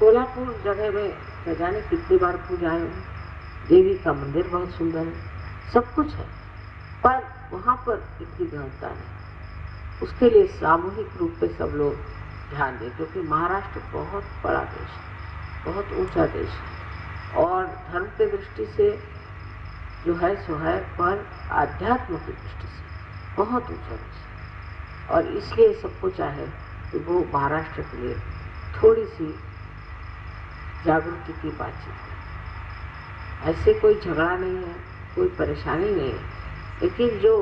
कोल्हापुर जगह में न जाने कितनी बार पूजाएं हुई, देवी का मंदिर बहुत सुंदर है, सब कुछ है, पर वहाँ पर इतनी गहनता नहीं। उसके लिए सामूहिक रूप से सब लोग ध्यान दें, क्योंकि महाराष्ट्र बहुत बड़ा देश है, बहुत ऊंचा देश है, और धर्म की दृष्टि से जो है सो है, पर आध्यात्म की दृष्टि से बहुत ऊंचा देश है। और इसलिए सबको चाहे कि वो महाराष्ट्र के लिए थोड़ी सी जागृति की बातचीत है। ऐसे कोई झगड़ा नहीं है, कोई परेशानी नहीं है, लेकिन जो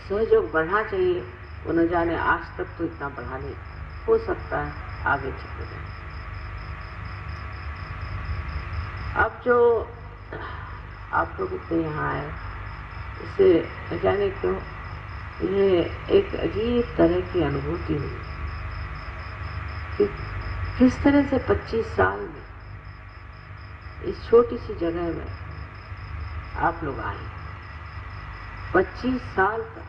सहयोग बढ़ना चाहिए वो न जाने आज तक तो इतना बढ़ा नहीं, हो सकता है आगे चलते जाए। अब जो आप लोग इतने यहाँ आए, इससे न जाने क्यों ये एक अजीब तरह की अनुभूति हुई कि किस तरह से 25 साल में इस छोटी सी जगह में आप लोग आए। 25 साल तक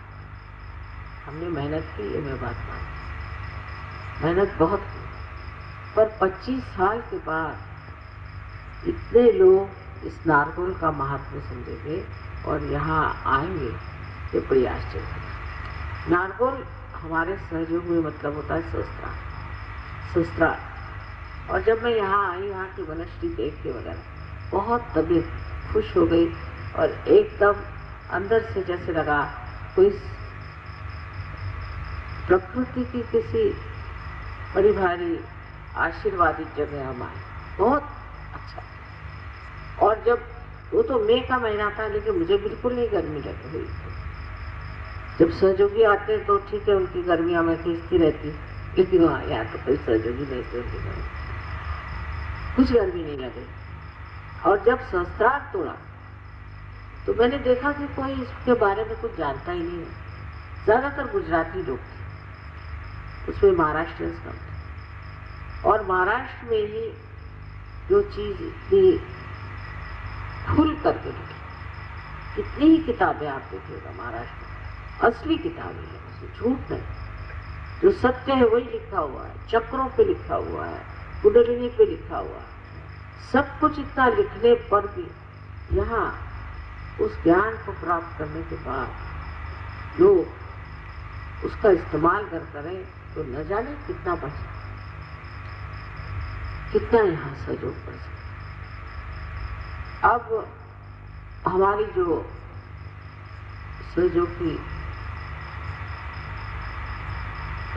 हमने मेहनत की, ये मैं बात मानती, मेहनत बहुत की, पर 25 साल के बाद इतने लोग इस नारगोल का महत्व समझेंगे और यहाँ आएंगे, ये बड़ी आश्चर्य है। नारगोल हमारे सहयोग में मतलब होता है शस्त्रार्थ। और जब मैं यहाँ आई, यहाँ की वनस्पति देख के वगैरह बहुत तबीयत खुश हो गई, और एकदम अंदर से जैसे लगा कोई प्रकृति की किसी बड़ी भारी आशीर्वादित जगह हम आए, बहुत अच्छा। और जब वो तो मई का महीना था, लेकिन मुझे बिल्कुल नहीं गर्मी लगी हुई थी। जब सहयोगी आते हैं तो ठीक है, उनकी गर्मियाँ में खींचती रहती, लेकिन वहाँ यहाँ तो कोई सहयोगी नहीं थे, उनकी गर्मी कुछ गर्मी नहीं लगी। और जब शस्त्रार्थ तोड़ा तो मैंने देखा कि कोई इसके बारे में कुछ जानता ही नहीं है। ज़्यादातर गुजराती लोग थे, उसमें महाराष्ट्रियंस कम थे, और महाराष्ट्र में ही जो चीज़ इतनी खुल करके लिखी, कितनी ही किताबें आप देखिएगा महाराष्ट्र में, असली किताबें हैं, उसमें झूठ नहीं, जो सत्य है वही लिखा हुआ है, चक्रों पे लिखा हुआ है, कुंडलिनी पे लिखा हुआ है, सब कुछ इतना लिखने पर भी यहाँ उस ज्ञान को प्राप्त करने के बाद लोग उसका इस्तेमाल करें तो न जाने कितना बढ़ सकता, कितना यहाँ सहयोग बढ़ सकता। अब हमारी जो सहयोग की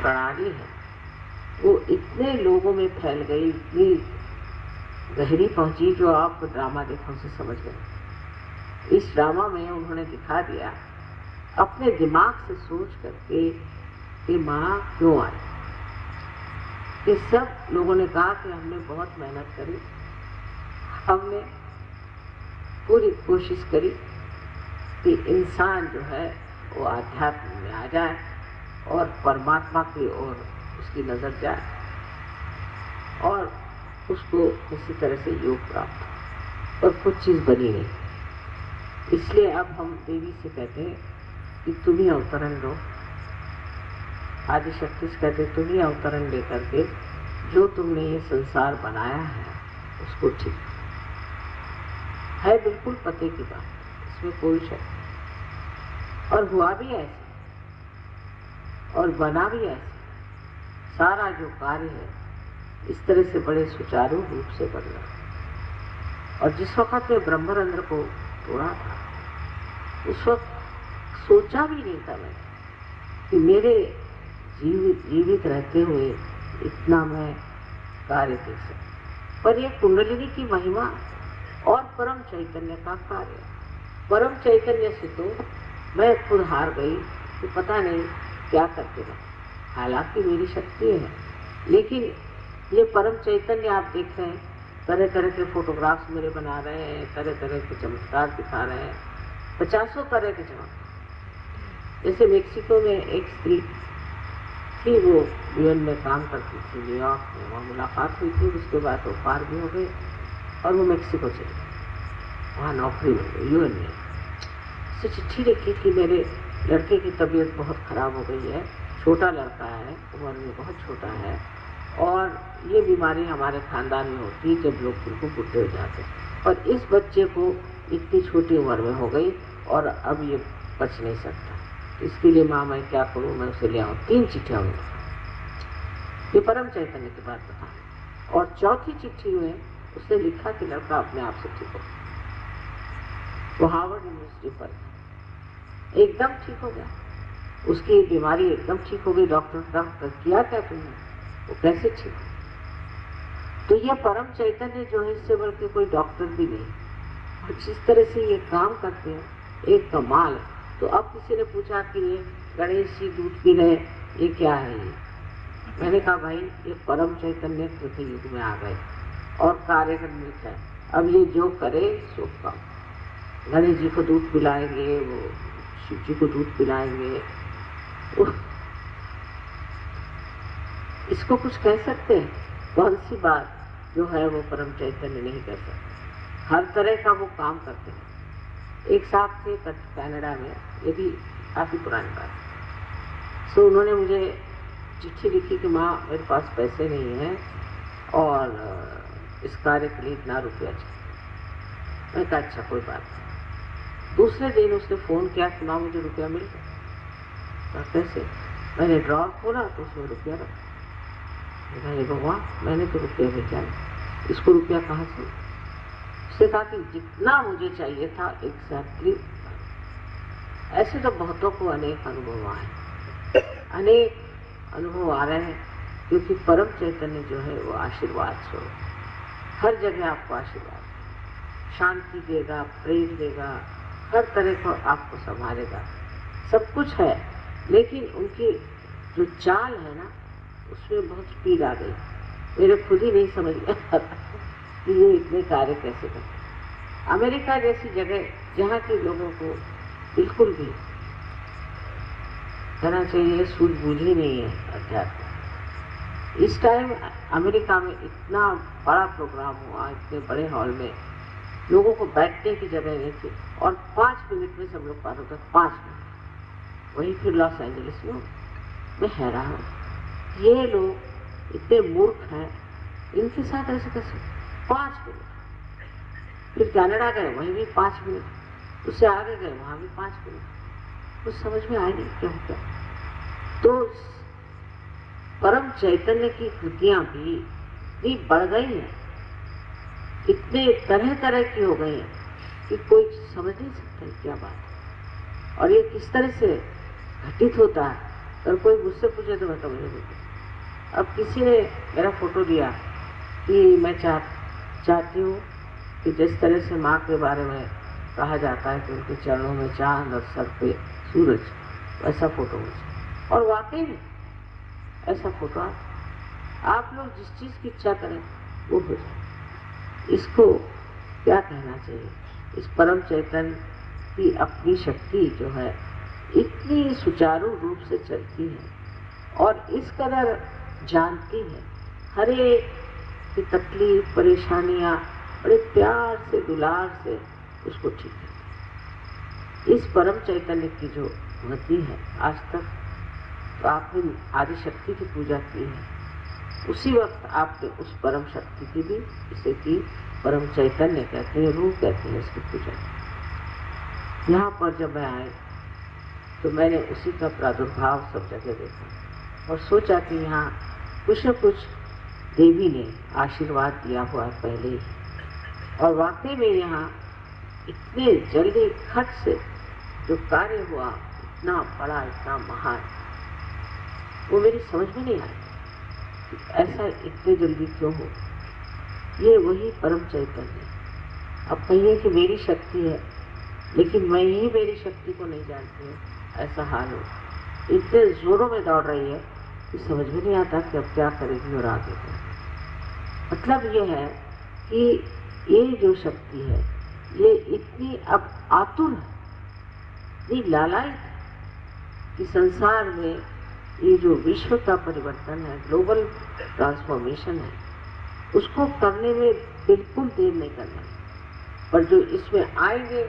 प्रणाली है वो इतने लोगों में फैल गई, इतनी गहरी पहुंची, जो आप ड्रामा देखो से समझ गए। इस ड्रामा में उन्होंने दिखा दिया अपने दिमाग से सोच करके कि माँ क्यों आई। कि सब लोगों ने कहा कि हमने बहुत मेहनत करी, हमने पूरी कोशिश करी कि इंसान जो है वो आध्यात्म में आ जाए और परमात्मा की ओर उसकी नजर जाए और उसको किसी तरह से योग प्राप्त हो, और कुछ चीज बनी नहीं। इसलिए अब हम देवी से कहते हैं कि तुम ही अवतरण लो, आदिशक्ति से कहते तुम ही अवतरण लेकर के जो तुमने ये संसार बनाया है उसको ठीक है। बिल्कुल पते की बात, इसमें कोई शक। और हुआ भी ऐसे और बना भी ऐसे, सारा जो कार्य है इस तरह से बड़े सुचारू रूप से बन रहा। और जिस वक्त में ब्रह्मरंध्र को तोड़ा था उस वक्त सोचा भी नहीं था मैं कि मेरे जीवित रहते हुए इतना मैं कार्य देख सकता। पर यह कुंडलिनी की महिमा और परम चैतन्य का कार्य, परम चैतन्य से तो मैं खुद हार गई कि पता नहीं क्या करते रहे। हालांकि मेरी शक्ति है, लेकिन ये परम चैतन्य आप देख रहे हैं, तरह तरह के फोटोग्राफ्स मेरे बना रहे हैं, तरह तरह के चमत्कार दिखा रहे हैं, 50 तरह के चमत्कार। जैसे मेक्सिको में एक स्त्री थी, वो यूएन में काम करती थी, न्यूयॉर्क में, वहाँ मुलाकात हुई थी, उसके बाद वो पार भी हो गई और वो मेक्सिको चली गई, वहाँ नौकरी मिल गई यूएन में। उसे चिट्ठी लिखी कि मेरे लड़के की तबीयत बहुत ख़राब हो गई है, छोटा लड़का है, उम्र में बहुत छोटा है, और ये बीमारी हमारे ख़ानदान में होती है जब लोग बिल्कुल बुढ़े हो जाते हैं, और इस बच्चे को इतनी छोटी उम्र में हो गई और अब ये बच नहीं सकता, इसके लिए माँ मैं क्या करूँ, मैं उसे ले आऊँ। 3 चिट्ठियाँ उन्होंने, ये परम चैतन्य की बात बताई। और चौथी चिट्ठी में उसने लिखा कि लड़का अपने आप से ठीक हो, वो हार्वर्ड यूनिवर्सिटी पर एकदम ठीक हो गया, उसकी बीमारी एकदम ठीक हो गई। डॉक्टर किया क्या तुमने, वो कैसे ठीक हो? तो ये परम चैतन्य जो है, इससे बढ़ के कोई डॉक्टर भी नहीं, और जिस तरह से ये काम करते हैं एक कमाल है। तो अब किसी ने पूछा कि ये गणेश जी दूध पी रहे, ये क्या है? ये मैंने कहा भाई ये परम चैतन्य कृति युग में आ गए और कार्य करने का, अब ये जो करे सो काम। गणेश जी को दूध पिलाएंगे, वो शिव जी को दूध पिलाएंगे, इसको कुछ कह सकते हैं? कौन सी बात जो है वो परम चैतन्य नहीं कर सकते? हर तरह का वो काम करते हैं। एक साहब थे कनाडा में, ये भी काफ़ी पुरानी बात है। सो उन्होंने मुझे चिट्ठी लिखी कि माँ मेरे पास पैसे नहीं हैं और इस कार्य के लिए इतना रुपया चाहिए। मैं कहा अच्छा कोई बात नहीं। दूसरे दिन उसने फ़ोन किया कि माँ मुझे रुपया मिल गया। कैसे? मैंने ड्रॉर खोला तो उसमें रुपया रखा। हे भगवान, मैंने तो रुपया भेजा नहीं, इसको रुपया कहाँ से? उसने कहा कि जितना मुझे चाहिए था एग्जैक्टली। ऐसे तो बहुतों को अनेक अनुभव आए, अनेक अनुभव आ रहे हैं, क्योंकि परम चैतन्य जो है वो आशीर्वाद स्वरूप, हर जगह आपको आशीर्वाद, शांति देगा, प्रेम देगा, हर तरह को आपको संभालेगा, सब कुछ है। लेकिन उनकी जो चाल है ना, उसमें बहुत स्पीड आ गई। मेरे खुद ही नहीं समझ में आता कि ये इतने कार्य कैसे करते। अमेरिका जैसी जगह जहाँ के लोगों को बिल्कुल भी कहना चाहिए सूझबूझ ही नहीं है अध्यात्म। इस टाइम अमेरिका में इतना बड़ा प्रोग्राम हुआ, इतने बड़े हॉल में लोगों को बैठने की जगह नहीं थी, और 5 मिनट में सब लोग पार होता, 5 मिनट। वहीं फिर लॉस एंजलिस में मैं हैरान हूँ, ये लोग इतने मूर्ख हैं, इनके साथ ऐसे कैसे 5 मिनट। फिर कनाडा गए, वहीं भी 5 मिनट, उससे आगे गए, वहाँ भी 5 मिनट। कुछ समझ में आए नहीं क्यों क्या। तो परम चैतन्य की कृतियां भी बढ़ गई हैं, इतने तरह तरह की हो गई हैं कि कोई समझ नहीं सकता क्या बात है, और ये किस तरह से घटित होता है। अगर कोई मुझसे पूछे तो मैं तो मुझे बोलूँ। अब किसी ने मेरा फोटो दिया कि मैं चाहती हूँ कि जिस तरह से माँ के बारे में कहा जाता है कि उनके चरणों में चांद और सर पे सूरज, वैसा फोटो मुझे। और वाकई में ऐसा फोटो आप लोग जिस चीज़ की इच्छा करें वो हो जाए। इसको क्या कहना चाहिए, इस परम चैतन्य की अपनी शक्ति जो है इतनी सुचारू रूप से चलती है और इस कदर जानती है, हर एक की तकलीफ परेशानियाँ बड़े प्यार से दुलार से उसको ठीक करती है। इस परम चैतन्य की जो गति है, आज तक तो आपने आदि शक्ति की पूजा की है, उसी वक्त आपने उस परम शक्ति की भी, इसे की परम चैतन्य कहते हैं, रूह कहते हैं इसकी पूजा। यहाँ पर जब मैं आए तो मैंने उसी का प्रादुर्भाव सब जगह देखा और सोचा कि यहाँ कुछ न कुछ देवी ने आशीर्वाद दिया हुआ है पहले ही, और वाकई में यहाँ इतने जल्दी खट से जो कार्य हुआ, इतना बड़ा, इतना महान, वो मेरी समझ में नहीं आई कि ऐसा इतने जल्दी क्यों हो। ये वही परम चैतन्य। अब कहिए कि मेरी शक्ति है, लेकिन मैं ही मेरी शक्ति को नहीं जानती हूँ, ऐसा हाल हो। इतने जोरों में दौड़ रही है कि समझ में नहीं आता कि अब क्या करेगी और आगे क्या। मतलब ये है कि ये जो शक्ति है ये इतनी अब आतुर है, इतनी लालायित है कि संसार में ये जो विश्व का परिवर्तन है, ग्लोबल ट्रांसफॉर्मेशन है, उसको करने में बिल्कुल देर नहीं करना। पर जो इसमें आएंगे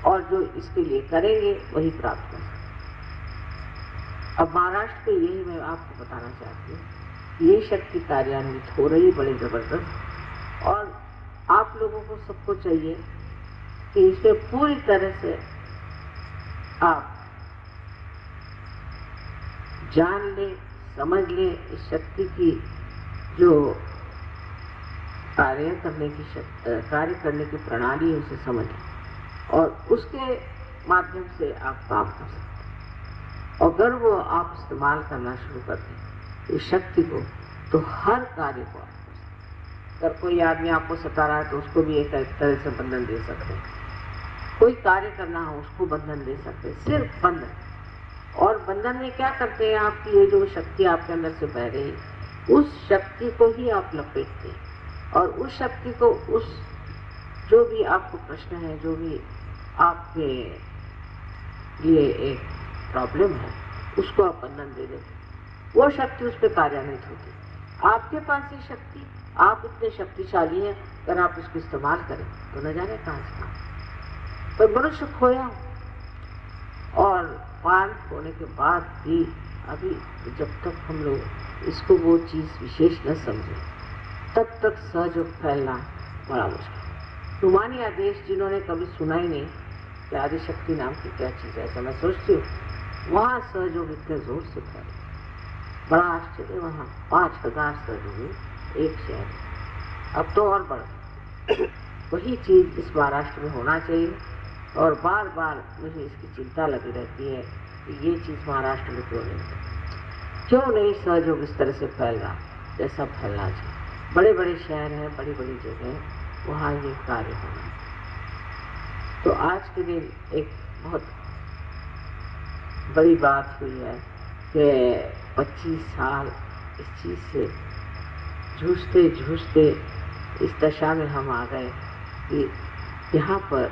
और जो इसके लिए करेंगे वही प्राप्त कर सकते। अब महाराष्ट्र में यही मैं आपको बताना चाहती हूँ, ये शक्ति कार्यान्वित हो रही बड़ी जबरदस्त, और आप लोगों को सबको चाहिए कि इसमें पूरी तरह से आप जान ले, समझ ले, इस शक्ति की जो कार्य करने की प्रणाली है उसे समझें और उसके माध्यम से आप काम कर सकते हैं। अगर वो आप इस्तेमाल करना शुरू कर दें इस शक्ति को, तो हर कार्य को आप कर सकते हैं। अगर कोई आदमी आपको सता रहा है तो उसको भी एक तरह से बंधन दे सकते हैं, कोई कार्य करना हो उसको बंधन दे सकते हैं, सिर्फ बंधन। और बंधन में क्या करते हैं, आपकी ये जो शक्ति आपके अंदर से बह रही, उस शक्ति को ही आप लपेटते हैं और उस शक्ति को, उस जो भी आपको प्रश्न है, जो भी आपके लिए एक प्रॉब्लम है, उसको आप बंधन दे देते, वो शक्ति उस पर कार्यान्वित होती। आपके पास ये शक्ति, आप इतने शक्तिशाली हैं, अगर आप इसको इस्तेमाल करें तो न जाने कहाँ से कहाँ। पर मनुष्य खोया और पार होने के बाद भी अभी जब तक हम लोग इसको वो चीज़ विशेष न समझे, तब तक सहयोग फैलना बड़ा मुश्किल। रूमानी आदेश जिन्होंने कभी सुना ही नहीं कि आदिशक्ति नाम की क्या चीज़ है, ऐसा मैं सोचती हूँ, वहाँ सहयोग इतने जोर से फैले, बड़ा आश्चर्य। वहाँ 5000 सहयोगी एक शहर, अब तो और बढ़। वही चीज़ इस महाराष्ट्र में होना चाहिए और बार बार मुझे इसकी चिंता लगी रहती है कि ये चीज़ महाराष्ट्र में क्यों नहीं सहयोग इस तरह से फैल रहा जैसा फैलना चाहिए। बड़े बड़े शहर हैं, बड़ी बड़ी जगह, वहाँ ये कार्य होना। तो आज के दिन एक बहुत बड़ी बात हुई है कि 25 साल इस चीज़ से जूझते जूझते इस दशा में हम आ गए कि यहाँ पर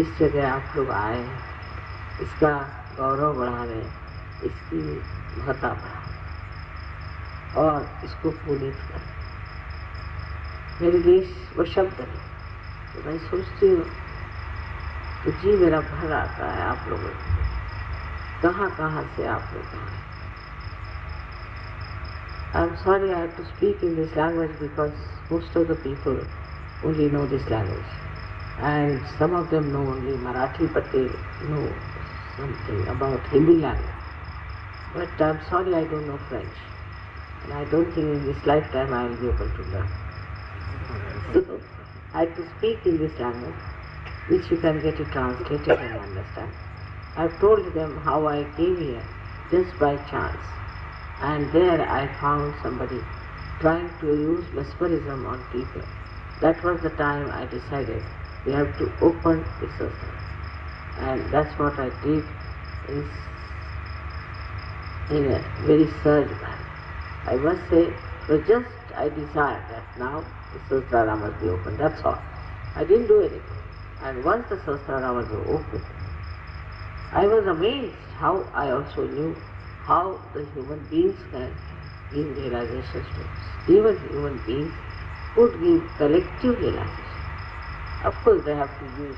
इस जगह आप लोग आए, इसका गौरव बढ़ा रहे, इसकी महत्ता बढ़ा और इसको पुनीत करें। मेरे देश वो शब्द है तो मैं सोचती हूँ तो जी मेरा भर आता है आप लोगों को, कहाँ कहाँ से आप लोग आए। I'm sorry I have to speak in this language because most of the people only know this language. And some of them know only Marathi, but they know something about Hindi language. But I'm sorry I don't know French. And I don't think in this lifetime I will be able to learn. So I have to speak in this language, which you can get it translated and understand. I've told them how I came here just by chance. And there I found somebody trying to use mesmerism on people. That was the time I decided we have to open the circle. And that's what I did in a very surge manner. I must say, it was just I desired that now the Sahasrara must be open, that's all. I didn't do anything. And once the Sahasrara was open, I was amazed how I also knew how the human beings can give realizations to us. Even human beings could give collective realization. Of course, they have to use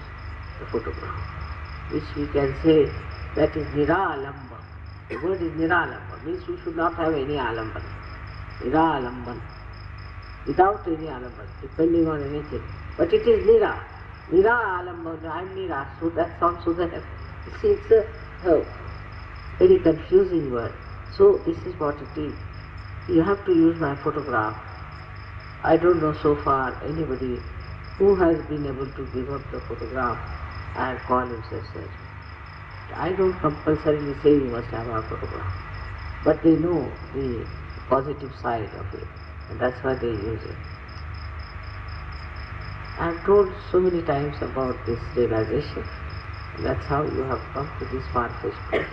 the photograph, which we can say that is niralamba. The word is niralamba, means we should not have any alamban. Niralamban, without any alamban, depending on anything. But it is nira. Nira alamban, I am nira, so that sounds so that. See, it's a very confusing word. So this is what it is. You have to use my photograph. I don't know so far anybody who has been able to give up the photograph and call himself surgeon. I don't compulsorily say you must have a photograph, but they know the positive side of it, and that's why they use it. I've told so many times about this realization. That's how you have come to this far-fetched place.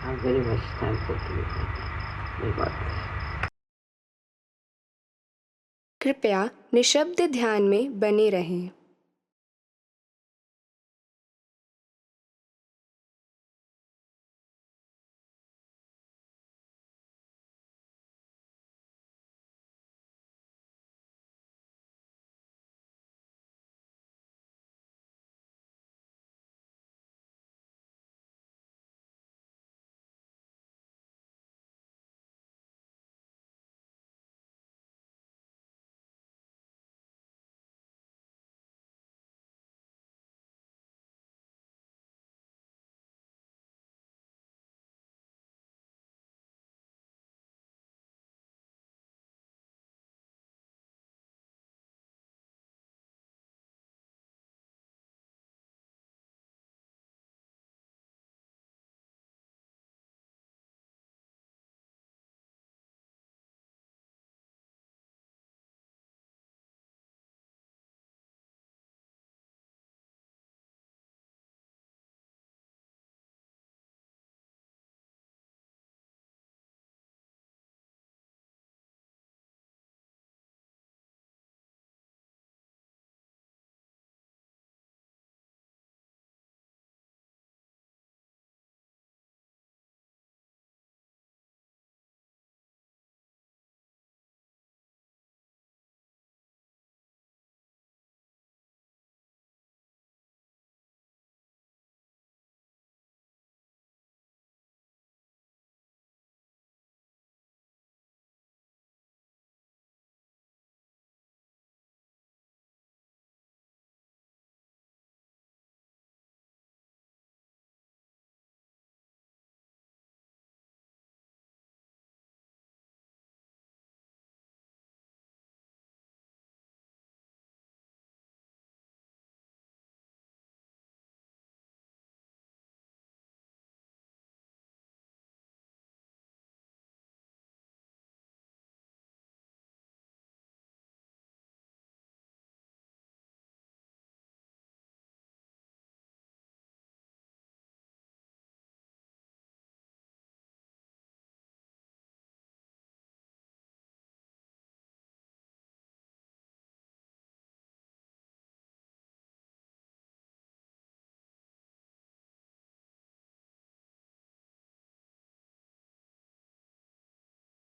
I'm very much thankful to you for that. May God bless you. कृपया निशब्द ध्यान में बने रहें।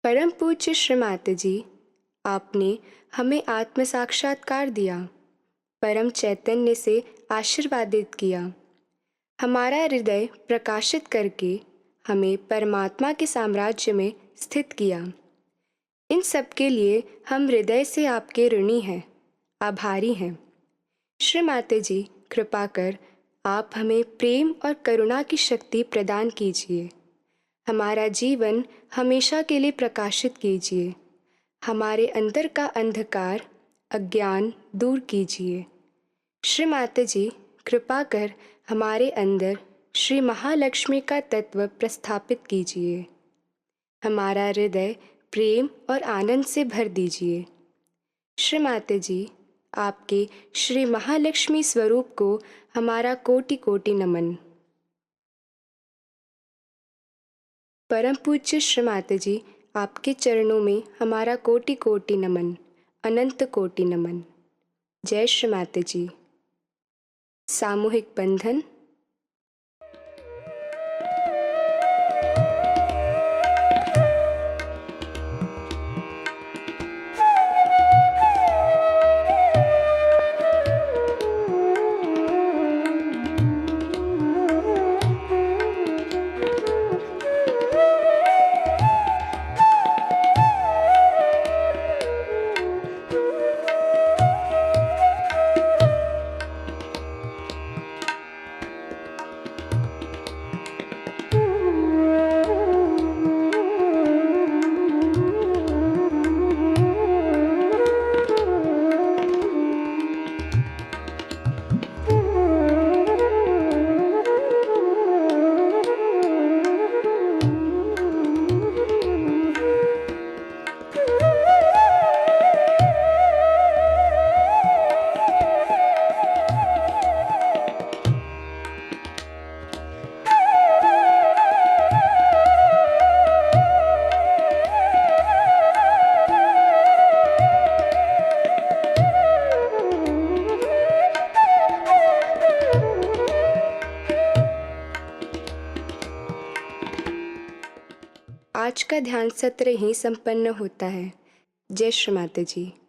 परम पूज्य श्री माता जी, आपने हमें आत्म साक्षात्कार दिया, परम चैतन्य से आशीर्वादित किया, हमारा हृदय प्रकाशित करके हमें परमात्मा के साम्राज्य में स्थित किया। इन सब के लिए हम हृदय से आपके ऋणी हैं, आभारी हैं। श्री माता जी, कृपा कर आप हमें प्रेम और करुणा की शक्ति प्रदान कीजिए। हमारा जीवन हमेशा के लिए प्रकाशित कीजिए। हमारे अंदर का अंधकार, अज्ञान दूर कीजिए। श्री माता जी, कृपा कर हमारे अंदर श्री महालक्ष्मी का तत्व प्रस्थापित कीजिए। हमारा हृदय प्रेम और आनंद से भर दीजिए। श्री माता जी, आपके श्री महालक्ष्मी स्वरूप को हमारा कोटि कोटि नमन। परम पूज्य श्री माता जी, आपके चरणों में हमारा कोटि कोटि नमन, अनंत कोटि नमन। जय श्री माता जी। सामूहिक बंधन। आज का ध्यान सत्र ही संपन्न होता है। जय श्री माता जी।